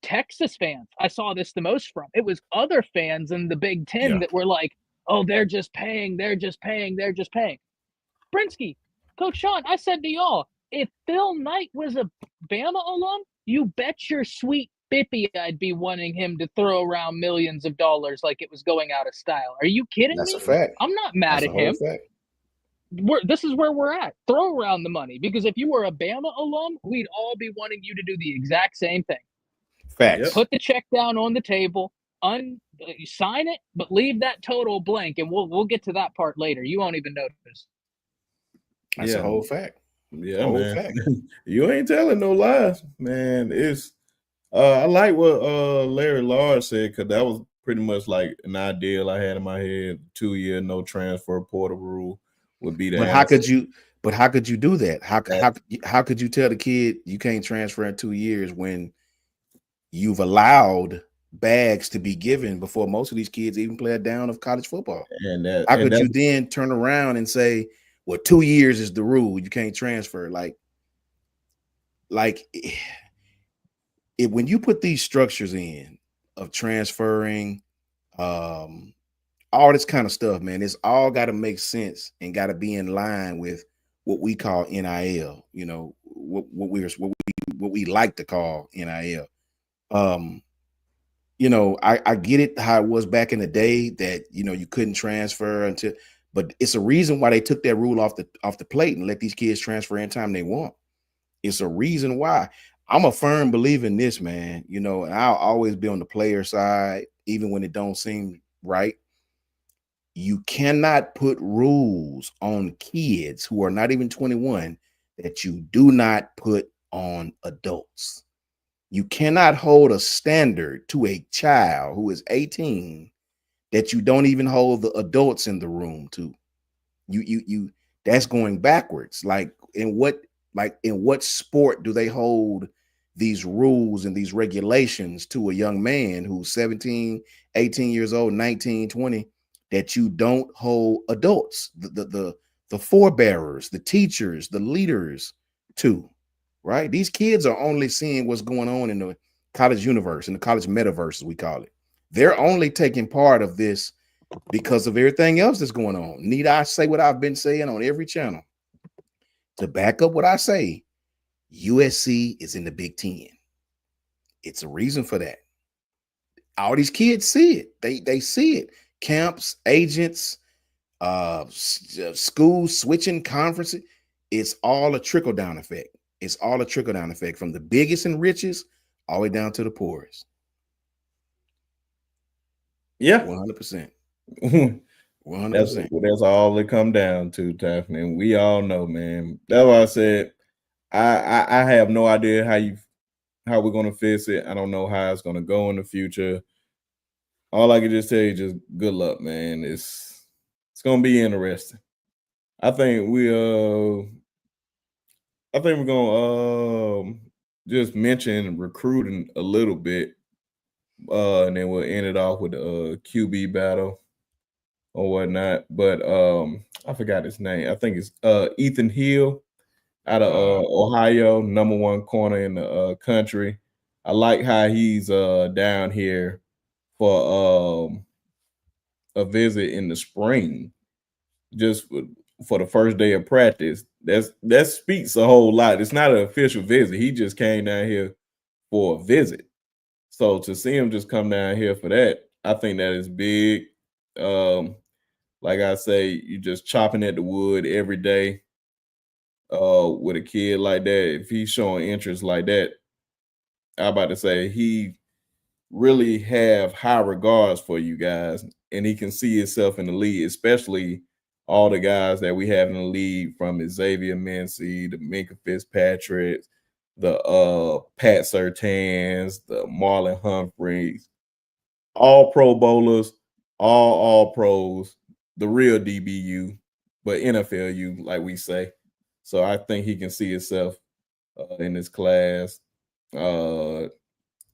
Texas fans I saw this the most from. It was other fans in the Big Ten that were like, oh, they're just paying. Brinsky, Coach Sean, I said to y'all, if Phil Knight was a Bama alum, you bet your sweet bippy I'd be wanting him to throw around millions of dollars like it was going out of style. Are you kidding me? That's a fact. I'm not mad at him. This is where we're at. Throw around the money, because if you were a Bama alum, we'd all be wanting you to do the exact same thing. Facts. Put the check down on the table, sign it, but leave that total blank, and we'll get to that part later. You won't even notice. That's a whole fact. Yeah, man. Fact. You ain't telling no lies, man. It's I like what Larry Lawrence said, because that was pretty much like an ideal I had in my head. 2-year no transfer portal rule would be the But how could you do that? How could you tell the kid you can't transfer in 2 years when you've allowed bags to be given before most of these kids even play a down of college football? And how could you then turn around and say, well, 2 years is the rule, you can't transfer? Like when you put these structures in of transferring, all this kind of stuff, man, it's all got to make sense and got to be in line with what we call NIL. You know what we like to call NIL. Um, I get it how it was back in the day that you couldn't transfer until, but it's a reason why they took that rule off the plate and let these kids transfer anytime they want. It's a reason why. I'm a firm believer in this, man. And I'll always be on the player side, even when it don't seem right. You cannot put rules on kids who are not even 21 that you do not put on adults. You cannot hold a standard to a child who is 18 that you don't even hold the adults in the room to. You that's going backwards. Like in what sport do they hold these rules and these regulations to a young man who's 17, 18 years old, 19, 20, that you don't hold adults, the forebearers, the teachers, the leaders to? Right? These kids are only seeing what's going on in the college universe, in the college metaverse, as we call it. They're only taking part of this because of everything else that's going on. Need I say what I've been saying on every channel? To back up what I say, USC is in the Big Ten. It's a reason for that. All these kids see it. They see it. Camps, agents, schools switching conferences. It's all a trickle-down effect. It's all a trickle-down effect from the biggest and richest all the way down to the poorest. Yeah. 100%. 100%. That's all it come down to, Daphne. And we all know, man. That's why I said I have no idea how we're gonna fix it. I don't know how it's gonna go in the future. All I can just tell you, just good luck, man. It's gonna be interesting. I think we're gonna just mention recruiting a little bit, and then we'll end it off with the QB battle or whatnot. But I forgot his name. I think it's Ethan Hill out of Ohio, #1 corner in the country. I like how he's down here for a visit in the spring, just for the first day of practice. That speaks a whole lot. It's not an official visit. He just came down here for a visit. So to see him just come down here for that, I think that is big. Like I say, you just chopping at the wood every day with a kid like that. If he's showing interest like that, I'm about to say he really have high regards for you guys, and he can see himself in the league, especially all the guys that we have in the league, from Xavier Mincy, the Minka Fitzpatrick, the Pat Surtains, the Marlon Humphreys, all Pro Bowlers, all pros, the real DBU, but NFLU, like we say. So I think he can see himself in this class.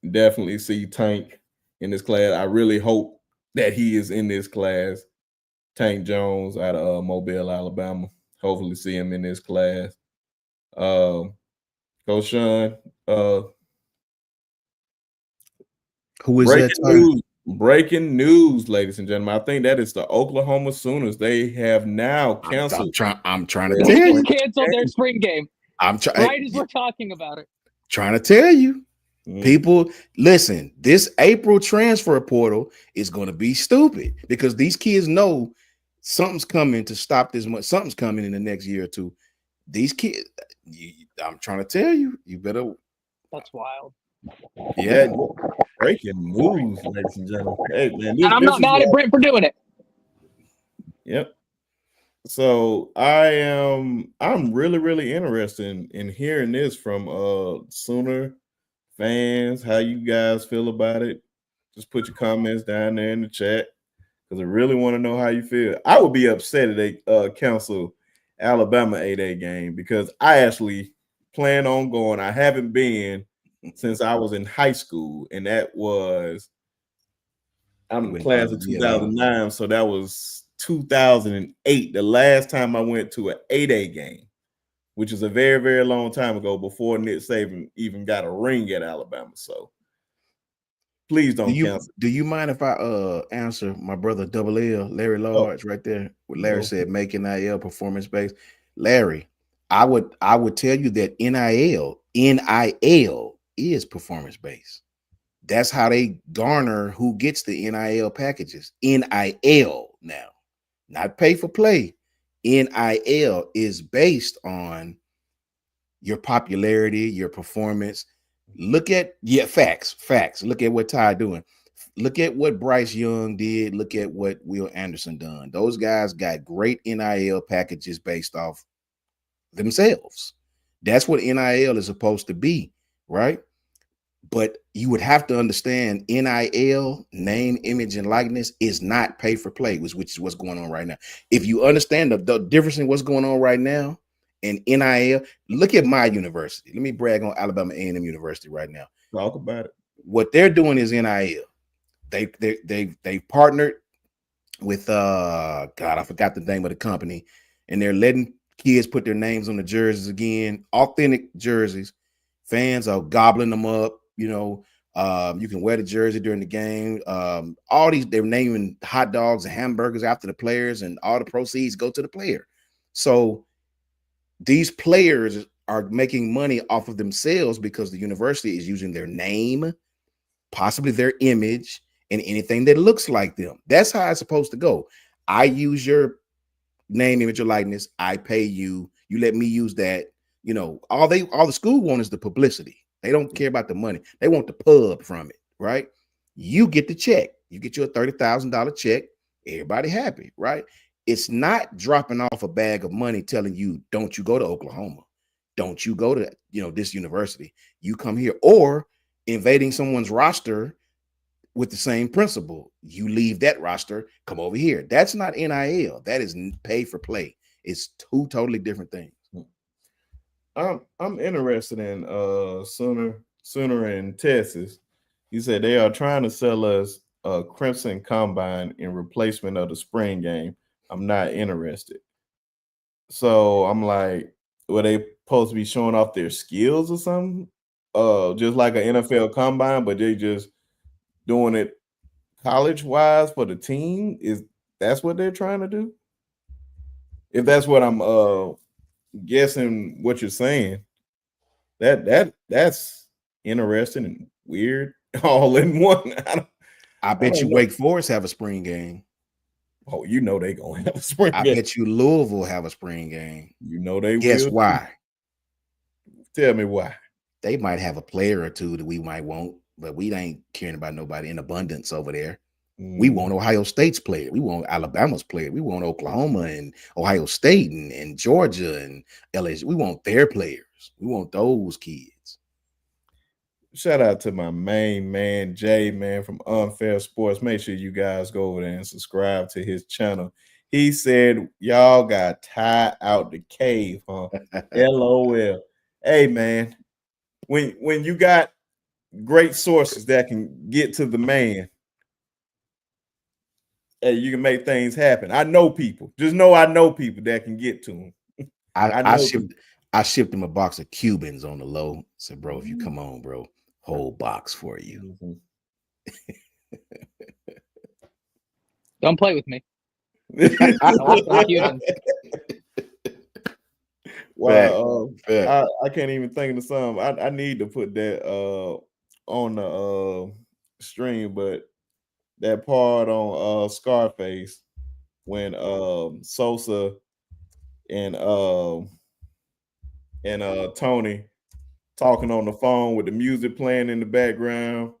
Definitely see Tank in this class. I really hope that he is in this class. Tank Jones out of Mobile, Alabama. Hopefully see him in this class. Coach Sean, who is that? Breaking news, ladies and gentlemen. I think that is the Oklahoma Sooners. They have now canceled. I'm trying to tell you. Canceled their spring game. Right as we're talking about it. Trying to tell you. People, listen, this April transfer portal is going to be stupid because these kids know something's coming to stop this much. Something's coming in the next year or two. These kids, I'm trying to tell you, you better. That's wild. Yeah, breaking news, ladies and gentlemen. Hey, man, and I'm not mad at Brent for doing it. Yep. So I'm really interested in hearing this from Sooner fans. How you guys feel about it? Just put your comments down there in the chat because I really want to know how you feel. I would be upset if they cancel Alabama 8A game because I actually plan on going. I haven't been since I was in high school, and that was I'm in class of 2009, so that was 2008. The last time I went to an 8A game. which is a very, very long time ago before Nick Saban even got a ring at Alabama. So please don't cancel. Do you mind if I answer my brother Double L, Larry Oh, Large, right there? What Larry no. said, make NIL performance based. Larry, I would tell you that NIL is performance based. That's how they garner who gets the NIL packages. NIL now, not pay for play. NIL is based on your popularity, your performance. Look at facts. Look at what Ty doing. Look at what Bryce Young did. Look at what Will Anderson done. Those guys got great NIL packages based off themselves. That's what NIL is supposed to be, right? But you would have to understand NIL, name, image, and likeness, is not pay for play, which is what's going on right now. If you understand the difference in what's going on right now and NIL, look at my university. Let me brag on Alabama A&M University right now. Talk about it. What they're doing is NIL. They partnered with God, I forgot the name of the company, and they're letting kids put their names on the jerseys again, authentic jerseys. Fans are gobbling them up. You know, you can wear the jersey during the game. All these, they're naming hot dogs and hamburgers after the players, and all the proceeds go to the player. So these players are making money off of themselves because the university is using their name, possibly their image, and anything that looks like them. That's how it's supposed to go. I use your name, image, or likeness. I pay you. You let me use that. You know, all the school want is the publicity. They don't care about the money. They want the pub from it, right? You get the check. You get your $30,000 check. Everybody happy, right? It's not dropping off a bag of money telling you, don't you go to Oklahoma. Don't you go to, this university. You come here, or invading someone's roster with the same principle. You leave that roster, come over here. That's not NIL. That is pay for play. It's two totally different things. I'm interested in Sooner in Texas. He said they are trying to sell us a Crimson Combine in replacement of the spring game. I'm not interested. So I'm like, were they supposed to be showing off their skills or something? Just like an NFL combine, but they just doing it college wise for the team. Is that's what they're trying to do? If that's what I'm guessing what you're saying, that's interesting and weird all in one. I bet you know. Wake Forest have a spring game. Oh, you know they gonna have a spring I game. bet you Louisville have a spring game. You know they Guess will. why? Tell me why. They might have a player or two that we might want, but we ain't caring about nobody in abundance over there. We want Ohio State's player. We want Alabama's player. We want Oklahoma and Ohio State and Georgia and LSU. We want their players. We want those kids. Shout out to my main man, Jay, man, from Unfair Sports. Make sure you guys go over there and subscribe to his channel. He said, y'all got Ty out the cave, huh? LOL. Hey, man, when you got great sources that can get to the man, hey, you can make things happen. I know people. Just know I know people that can get to him. I shipped him a box of Cubans on the low. Said, bro, if you come on, bro, whole box for you. Don't play with me. I want some Cubans. Wow, I can't even think of the song. I need to put that on the stream, but that part on Scarface when Sosa and Tony talking on the phone with the music playing in the background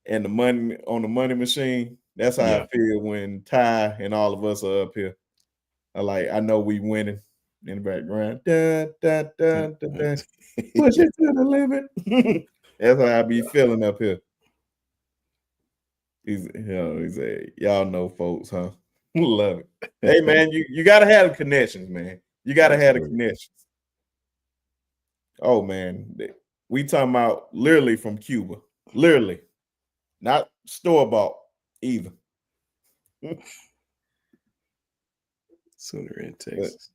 and the money on the money machine. That's how I feel when Ty and all of us are up here. I know we winning in the background. Dun, dun, dun, dun, dun. Push it to the limit. That's how I be feeling up here. He's y'all know folks, huh? Love it. Hey man, you gotta have the connections, man. You gotta have the connections. Oh man, we talking about literally from Cuba, literally, not store bought either. Sooner in Texas.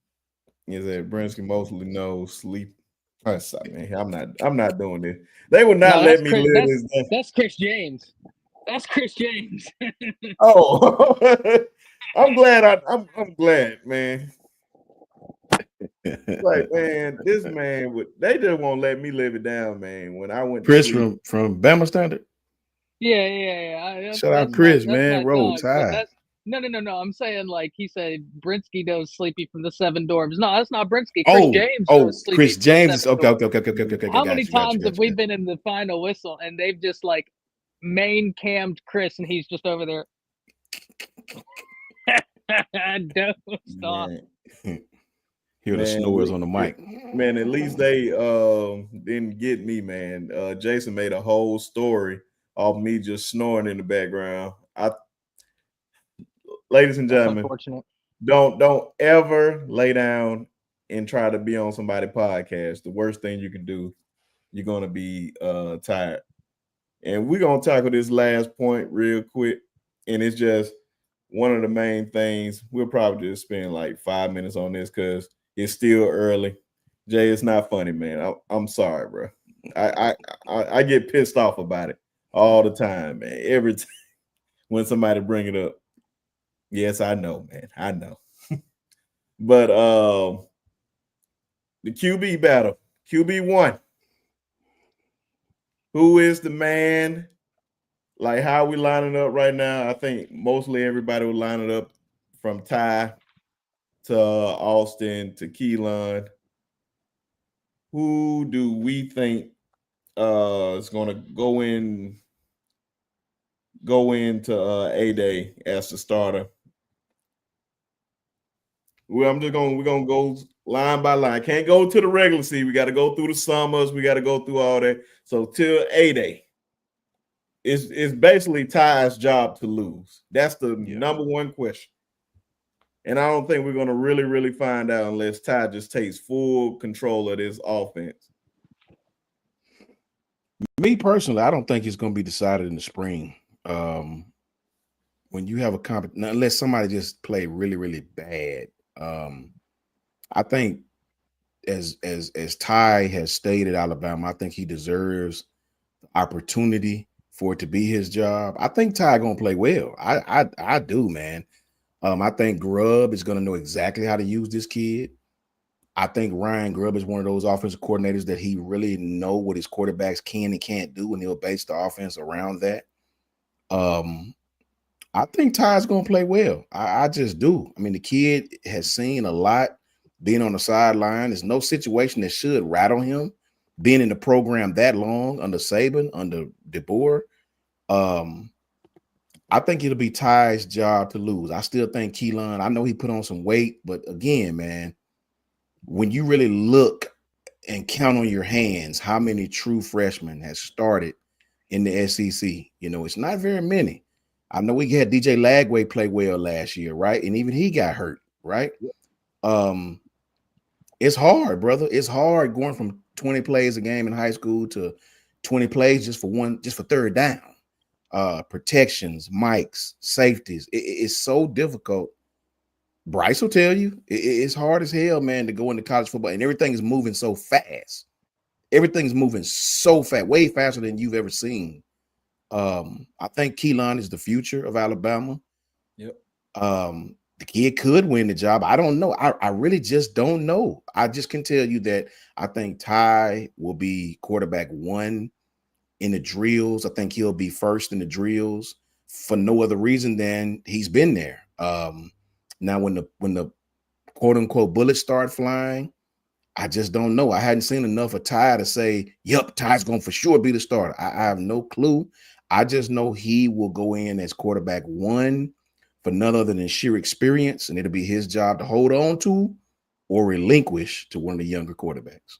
Is that Brinsky mostly knows sleep. Man, I'm not doing this. They would not No, let me live this down. that's Chris James. That's Chris James. Oh, I'm glad, man. Like, man, this man would they just won't let me live it down, man. When I went to Chris sleep. from Bama Standard. Yeah. Shout out Chris, That's man. my Roll dog. But Tide. that's no. I'm saying like he said, Brinsky knows Sleepy from the Seven Dorms. No, that's not Brinsky. Chris James knows Chris Sleepy from the James is Seven okay. Dorms. Okay. How many Got times have we you. been in the final whistle and they've just like main cammed Chris and he's just over there? Don't stop. Man. Hear the snores on the mic. Man, at least they didn't get me, man. Jason made a whole story off me just snoring in the background. Ladies and That's gentlemen, unfortunate. don't ever lay down and try to be on somebody's podcast. The worst thing you can do, you're gonna be tired. And we're gonna tackle this last point real quick. And it's just one of the main things. We'll probably just spend like 5 minutes on this because it's still early. Jay, it's not funny, man. I'm sorry, bro. I get pissed off about it all the time, man. Every time when somebody bring it up. Yes, I know, man. I know. But the QB battle, QB1. Who is the man? Like how we lining up right now? I think mostly everybody will line it up from Ty to Austin to Keelan. Who do we think is gonna go into A-Day as the starter? Well, we're gonna go line by line. Can't go to the regular season. We got to go through the summers. We got to go through all that. So till A-Day, it's basically Ty's job to lose. That's the number one question. And I don't think we're gonna really find out unless Ty just takes full control of this offense. Me personally, I don't think it's going to be decided in the spring. When you have a unless somebody just play really bad. I think as Ty has stated, Alabama, I think he deserves the opportunity for it to be his job. I think Ty gonna play well. I do, man. I think Grubb is gonna know exactly how to use this kid. I think Ryan Grubb is one of those offensive coordinators that he really know what his quarterbacks can and can't do, and he'll base the offense around that. I think Ty's going to play well. I just do. I mean, the kid has seen a lot being on the sideline. There's no situation that should rattle him being in the program that long under Saban, under DeBoer. I think it'll be Ty's job to lose. I still think Keelan, I know he put on some weight, but again, man, when you really look and count on your hands how many true freshmen has started in the SEC, it's not very many. I know we had DJ Lagway play well last year, right? And even he got hurt, right? It's hard, brother. It's hard going from 20 plays a game in high school to 20 plays just for third down. Protections, mics, safeties. It's so difficult. Bryce will tell you it's hard as hell, man, to go into college football, and everything is moving so fast. Everything's moving so fast, way faster than you've ever seen. I think Keelan is the future of Alabama. Yep. The kid could win the job. I don't know. I really just don't know. I just can tell you that I think Ty will be quarterback 1 in the drills. I think he'll be first in the drills for no other reason than he's been there. Now when the quote unquote bullets start flying, I just don't know. I hadn't seen enough of Ty to say, yep, Ty's going to for sure be the starter. I have no clue. I just know he will go in as quarterback 1 for none other than sheer experience, and it'll be his job to hold on to or relinquish to one of the younger quarterbacks.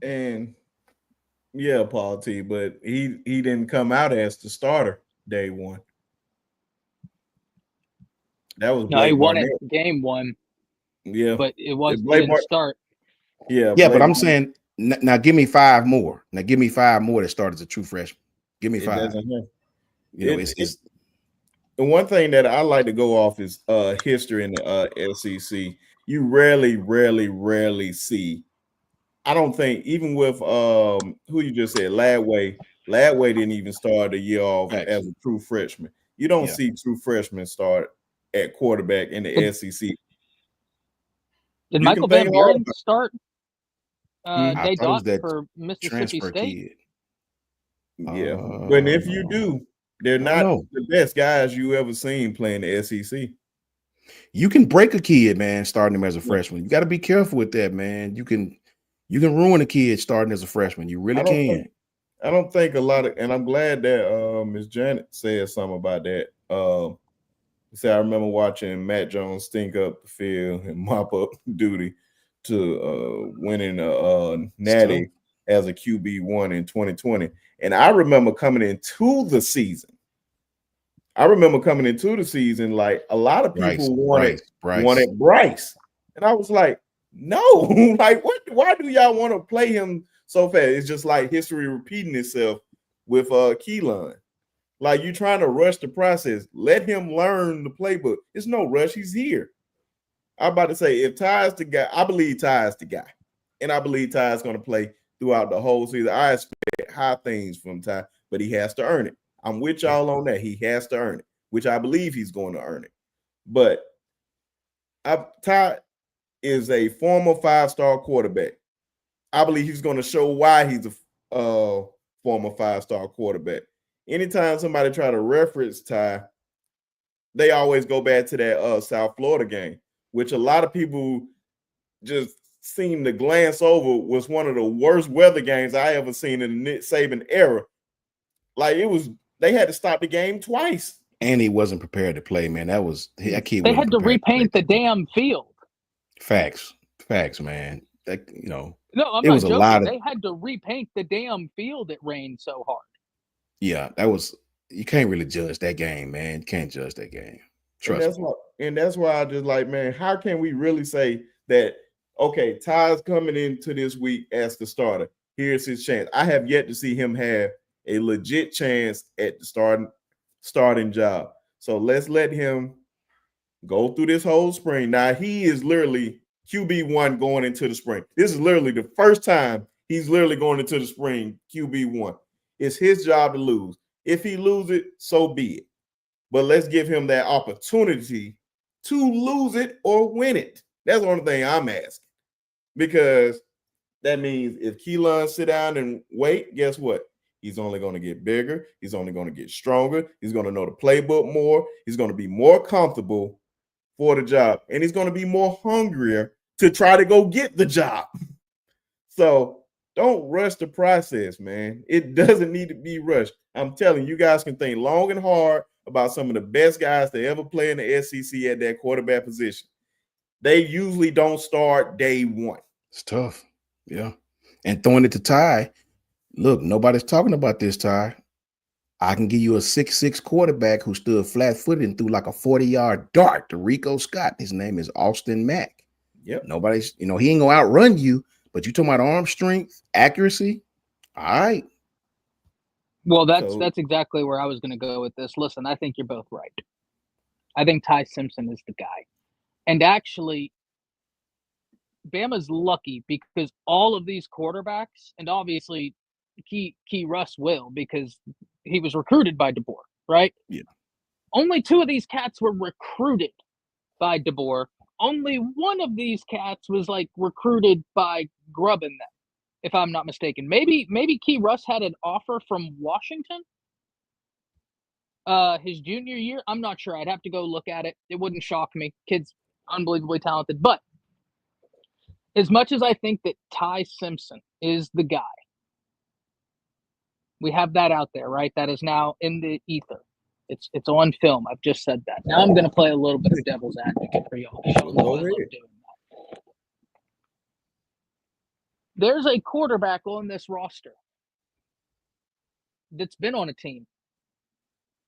And yeah, Paul T, but he didn't come out as the starter day 1. That was No, he Blake won Barnett. it game 1. Yeah, but it didn't start. Yeah, but I'm saying now give me 5 more. Now give me 5 more that start as a true freshman. Give me 5. It's the one thing that I like to go off is history in the SEC. You rarely see. I don't think even with who you just said, Ladway didn't even start the year off Facts. as a true freshman. You don't Yeah. see true freshmen start at quarterback in the Did, SEC. did You can Michael think Van hard Buren about start I day thought it was dot that for Mississippi transfer State? kid. it. Yeah. But if you do, they're I don't not know. the best guys you ever seen playing the SEC. You can break a kid, man, starting him as a Yeah. freshman. You got to be careful with that, man. You can ruin a kid starting as a freshman. You really I don't think can. I don't think a lot of, and I'm glad that Miss Janet said something about that. Say I remember watching Matt Jones stink up the field and mop up duty to winning a Stuff. natty as a QB1 in 2020. And I remember coming into the season. Like a lot of people wanted Bryce. Bryce. And I was like, no, like what? Why do y'all want to play him so fast? It's just like history repeating itself with Keelan. Like you trying to rush the process. Let him learn the playbook. It's no rush. He's here. I'm about to say, if Ty is the guy, I believe Ty is the guy. And I believe Ty is going to play throughout the whole season. I expect high things from Ty, but he has to earn it. I'm with y'all on that. He has to earn it, which I believe he's going to earn it. But Ty is a former 5-star quarterback. I believe he's going to show why he's a former 5-star quarterback. Anytime somebody try to reference Ty, they always go back to that South Florida game, which a lot of people just seem to glance over. Was one of the worst weather games I ever seen in the Nick Saban era. Like they had to stop the game twice. And he wasn't prepared to play, man. That kid. They wasn't had to prepared repaint play. the damn field. Facts, man. That No, I'm it not was a joking. lot of. They had to repaint the damn field. It rained so hard. Yeah, that was. You can't really judge that game, man. You can't judge that game. Trust me. And that's why I just like, man, how can we really say that? Okay, Ty's coming into this week as the starter. Here's his chance. I have yet to see him have a legit chance at the starting job. So let's let him go through this whole spring. Now he is literally QB1 going into the spring. This is literally the first time he's literally going into the spring QB1. It's his job to lose. If he loses it, so be it. But let's give him that opportunity to lose it or win it. That's the only thing I'm asking. Because that means if Keelan sit down and wait, guess what? He's only going to get bigger. He's only going to get stronger. He's going to know the playbook more. He's going to be more comfortable for the job. And he's going to be more hungrier to try to go get the job. So don't rush the process, man. It doesn't need to be rushed. I'm telling you, guys can think long and hard about some of the best guys to ever play in the SEC at that quarterback position. They usually don't start day one. It's tough. Yeah. And throwing it to Ty. Look, nobody's talking about this, Ty. I can give you a 6'6" quarterback who stood flat-footed and threw like a 40-yard dart to Rico Scott. His name is Austin Mack. Yep. Nobody's, he ain't gonna outrun you, but you talking about arm strength, accuracy. All right. Well, that's exactly where I was going to go with this. Listen, I think you're both right. I think Ty Simpson is the guy. And actually, Bama's lucky because all of these quarterbacks, and obviously Key Russ will, because he was recruited by DeBoer, right? Yeah. Only 2 of these cats were recruited by DeBoer. Only one of these cats was like recruited by Grubb and them, if I'm not mistaken. Maybe Key Russ had an offer from Washington his junior year. I'm not sure. I'd have to go look at it. It wouldn't shock me. Kid's unbelievably talented. But as much as I think that Ty Simpson is the guy, we have that out there, right? That is now in the ether. It's on film. I've just said that. Now I'm going to play a little bit of devil's advocate for y'all. I love doing that. There's a quarterback on this roster that's been on a team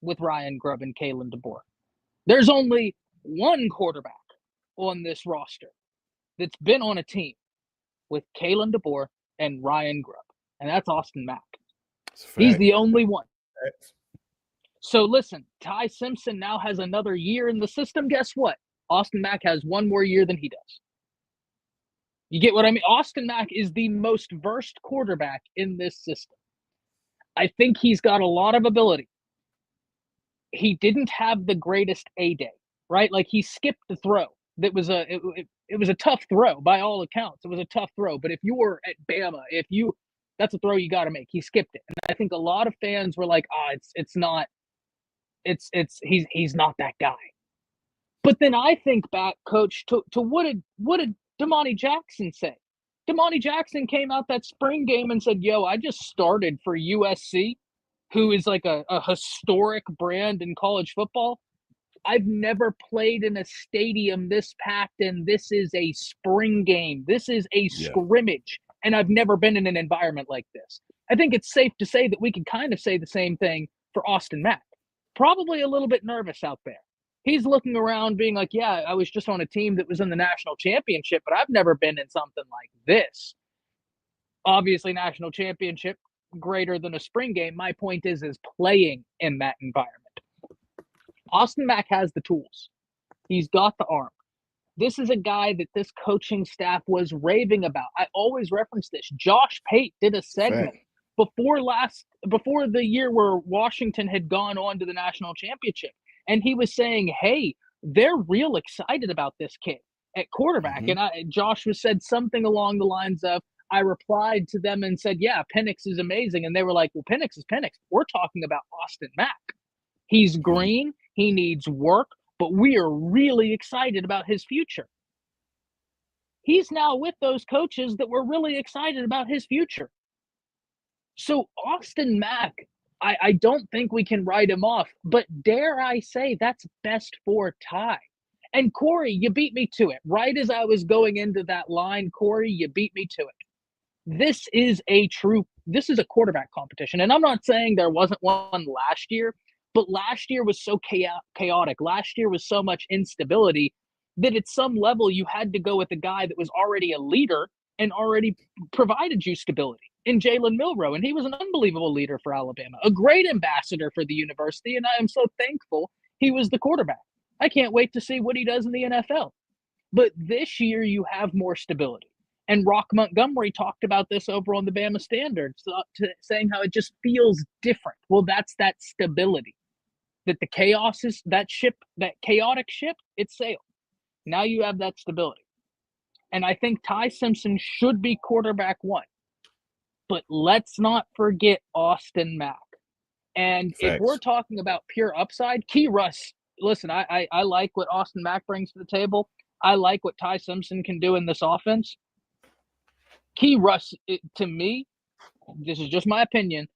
with Ryan Grubb and Kalen DeBoer. There's only one quarterback on this roster that's been on a team with Kalen DeBoer and Ryan Grubb, and that's Austin Mack. He's the only one. So listen, Ty Simpson now has another year in the system. Guess what? Austin Mack has one more year than he does. You get what I mean? Austin Mack is the most versed quarterback in this system. I think he's got a lot of ability. He didn't have the greatest A-day, right? Like he skipped the throw. That was it was a tough throw by all accounts. It was a tough throw. But if you were at Bama, that's a throw you got to make. He skipped it, and I think a lot of fans were like, it's not, he's not that guy. But then I think back, Coach, to what did Damani Jackson say? Damani Jackson came out that spring game and said, "Yo, I just started for USC, who is like a historic brand in college football. I've never played in a stadium this packed, and this is a spring game. This is a scrimmage, and I've never been in an environment like this." I think it's safe to say that we can kind of say the same thing for Austin Mack. Probably a little bit nervous out there. He's looking around being like, yeah, I was just on a team that was in the national championship, but I've never been in something like this. Obviously, national championship greater than a spring game. My point is playing in that environment. Austin Mack has the tools. He's got the arm. This is a guy that this coaching staff was raving about. I always reference this. Josh Pate did a segment before the year where Washington had gone on to the national championship. And he was saying, hey, they're real excited about this kid at quarterback. Mm-hmm. And Josh said something along the lines of, I replied to them and said, yeah, Penix is amazing. And they were like, well, Penix is Penix. We're talking about Austin Mack. He's green. He needs work. But we are really excited about his future. He's now with those coaches that were really excited about his future. So Austin Mack, I don't think we can write him off, but dare I say that's best for Ty. And Corey, you beat me to it. Right as I was going into that line, Corey, you beat me to it. This is a quarterback competition. And I'm not saying there wasn't one last year, but last year was so chaotic. Last year was so much instability that at some level you had to go with a guy that was already a leader and already provided you stability in Jalen Milroe. And he was an unbelievable leader for Alabama, a great ambassador for the university. And I am so thankful he was the quarterback. I can't wait to see what he does in the NFL. But this year you have more stability. And Rock Montgomery talked about this over on the Bama Standards, saying how it just feels different. Well, that's that stability. That the chaos is that chaotic ship, it sailed. Now you have that stability. And I think Ty Simpson should be quarterback one. But let's not forget Austin Mack. And if we're talking about pure upside, Key Russ, listen, I like what Austin Mack brings to the table. I like what Ty Simpson can do in this offense. Key Russ, to me, this is just my opinion,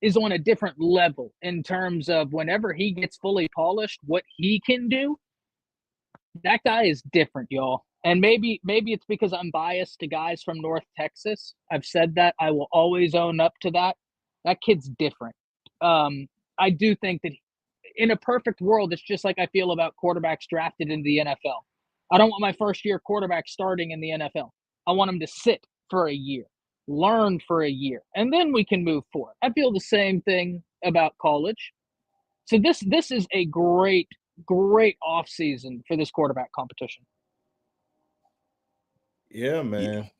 is on a different level in terms of whenever he gets fully polished, what he can do. That guy is different, y'all. And maybe it's because I'm biased to guys from North Texas. I've said that. I will always own up to that. That kid's different. I do think that in a perfect world, it's just like I feel about quarterbacks drafted into the NFL. I don't want my first-year quarterback starting in the NFL. I want him to sit for a year, learn for a year, and then we can move forward. I feel the same thing about college. So this is a great offseason for this quarterback competition. Yeah, man.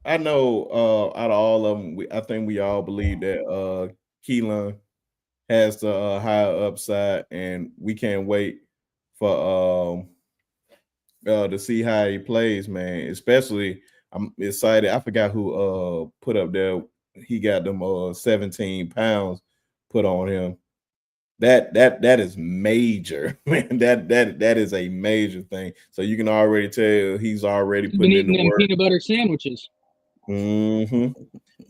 I know out of all of them, I think we all believe that Keelan has the higher upside, and we can't wait for to see how he plays, man. Especially, I'm excited. I forgot who put up there. He got them 17 pounds put on him. That is major, man. That is a major thing. So you can already tell he's already putting in the work. Peanut butter sandwiches. Mm-hmm.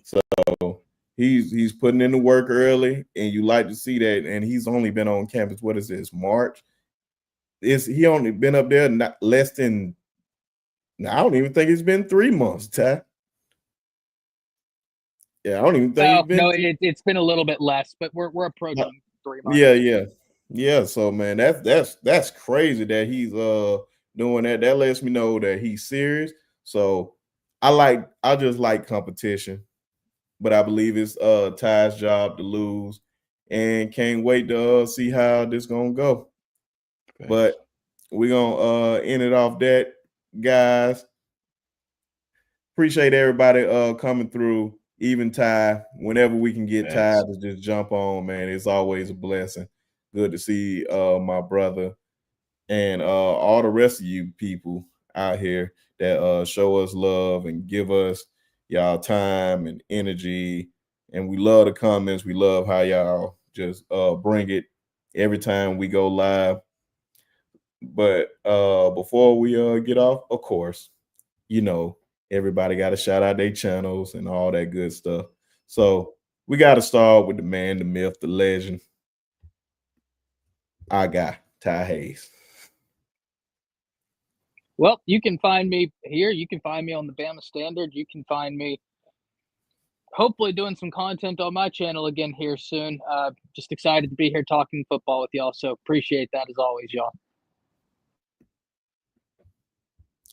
So he's putting in the work early, and you like to see that. And he's only been on campus. What is this? March? He only been up there not less than? I don't even think it's been 3 months, Ty. Yeah, I don't even think it's been a little bit less, but we're approaching 3 months. Yeah. So man, that's crazy that he's doing that. That lets me know that he's serious. So I just like competition, but I believe it's Ty's job to lose, and can't wait to see how this gonna go. Thanks. But we're gonna end it off that. guys. Appreciate everybody coming through. Even Ty, whenever we can get Ty to just jump on, man, it's always a blessing. Good to see my brother and all the rest of you people out here that show us love and give us y'all time and energy. And we love the comments. We love how y'all just bring it every time we go live. But before we get off, of course, you know, everybody got to shout out their channels and all that good stuff. So we got to start with the man, the myth, the legend, our guy, Ty Hayes. Well, you can find me here. You can find me on the Bama Standard. You can find me hopefully doing some content on my channel again here soon. Just excited to be here talking football with y'all. So appreciate that as always, y'all.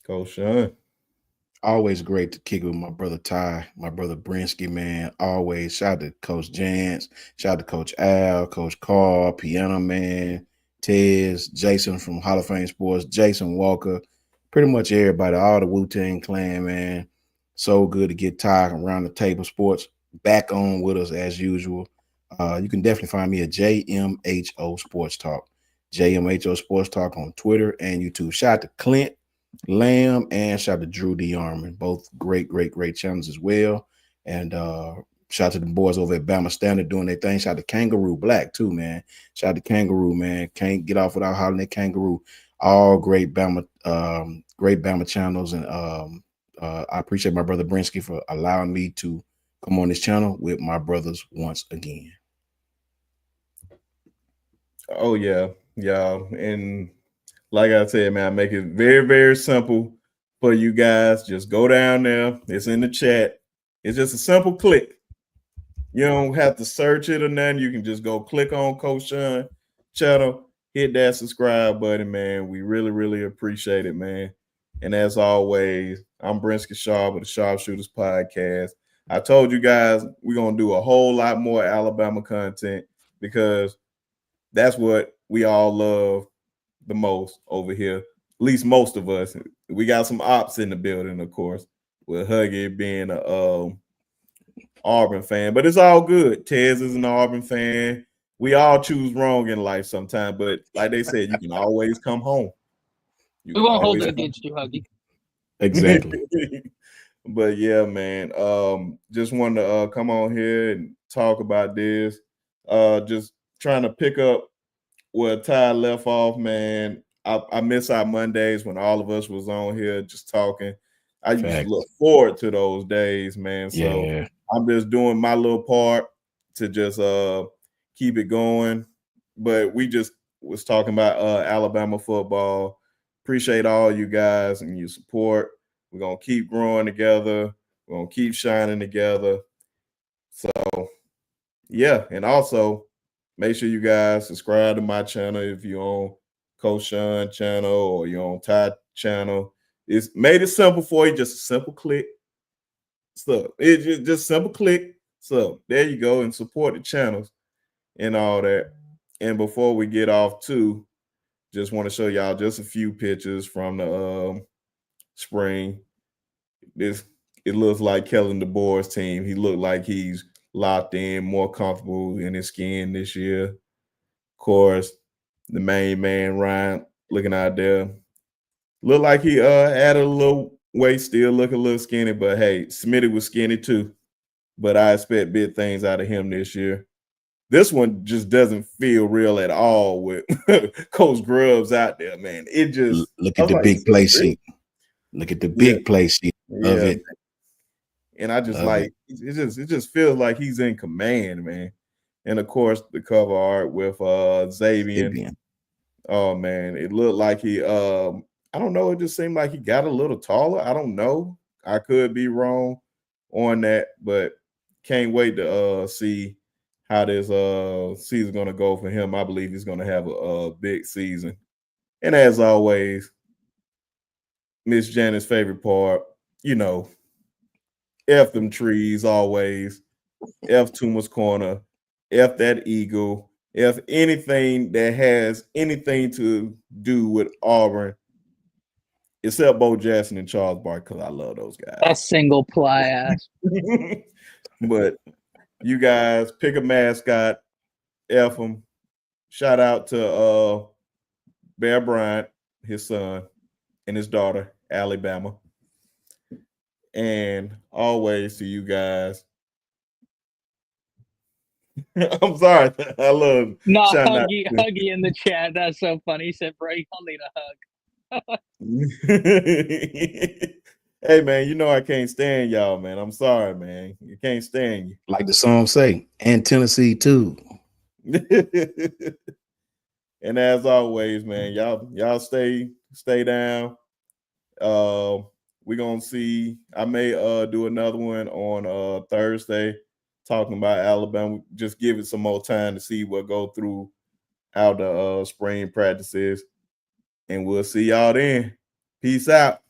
Coach Sean. Always great to kick it with my brother Ty, my brother Brinsky, man. Always shout out to Coach Jance, shout out to Coach Al, Coach Carl, Piano Man, Tez, Jason from Hall of Fame Sports, Jason Walker, pretty much everybody, all the Wu-Tang Clan, man. So good to get Ty around the table sports back on with us as usual. You can definitely find me at JMHO Sports Talk, JMHO Sports Talk on Twitter and YouTube. Shout out to Clint Lamb and shout out to Drew D. Armand, both great channels as well. And shout out to the boys over at Bama Standard doing their thing. Shout out to Kangaroo Black too, man. Shout out to Kangaroo, man. Can't get off without hollering at Kangaroo. All great Bama channels. And I appreciate my brother Brinsky for allowing me to come on this channel with my brothers once again. Oh yeah, and like I said, man, I make it very simple for you guys. Just go down there. It's in the chat. It's just a simple click. You don't have to search it or nothing. You can just go click on Coach Sean channel, hit that subscribe button, man. We really appreciate it, man. And as always, I'm Brinsky Sharp with the Sharpshooters Podcast. I told you guys we're gonna do a whole lot more Alabama content because that's what we all love the most over here. At least most of us. We got some ops in the building, of course, with Huggy being a Auburn fan, but it's all good. Tez is an Auburn fan. We all choose wrong in life sometimes, but like they said, you can always come home. We won't hold it against you, Huggy. Exactly. But yeah, man. Just wanted to come on here and talk about this. Just trying to pick up where Ty left off, man. I miss our Mondays when all of us was on here just talking. I used to look forward to those days, man. So yeah. I'm just doing my little part to just keep it going. But we just was talking about Alabama football. Appreciate all you guys and your support. We're gonna keep growing together. We're gonna keep shining together. So yeah, and also make sure you guys subscribe to my channel if you're on Coach Sean channel or you're on Ty channel. It's made it simple for you, just a simple click. So it's just simple click. So there you go, and support the channels and all that. And before we get off too, just want to show y'all just a few pictures from the spring. It looks like Kellen DeBoer's team. He looked like he's locked in, more comfortable in his skin this year. Of course, the main man, Ryan, looking out there. Looked like he added a little weight, still look a little skinny, but hey, Smitty was skinny too. But I expect big things out of him this year. This one just doesn't feel real at all with Coach Grubbs out there, man. It just look at the big play sheet. Look at the big play sheet of it. And I just like it just feels like he's in command, man. And of course, the cover art with Xavier. Oh man, it looked like he I don't know, it just seemed like he got a little taller. I don't know. I could be wrong on that, but can't wait to see how this season gonna go for him. I believe he's gonna have a big season. And as always, Miss Janet's favorite part, you know, F them trees always, F Tuma's Corner, F that eagle, F anything that has anything to do with Auburn. except Bo Jackson and Charles Barkley, because I love those A guys. single ply ass. But you guys pick a mascot, F them. Shout out to Bear Bryant, his son, and his daughter, Alabama. And always to you guys. I'm sorry. I love No, shouting out. Huggy in the chat. That's so funny. He said, "Bro, you don't need a hug." Hey man, you know I can't stand y'all, man. I'm sorry, man. You can't stand you. Like the song say, and Tennessee too. And as always, man, y'all stay down. We're gonna see. I may do another one on Thursday talking about Alabama. Just give it some more time to see what go through how the spring practices. And we'll see y'all then. Peace out.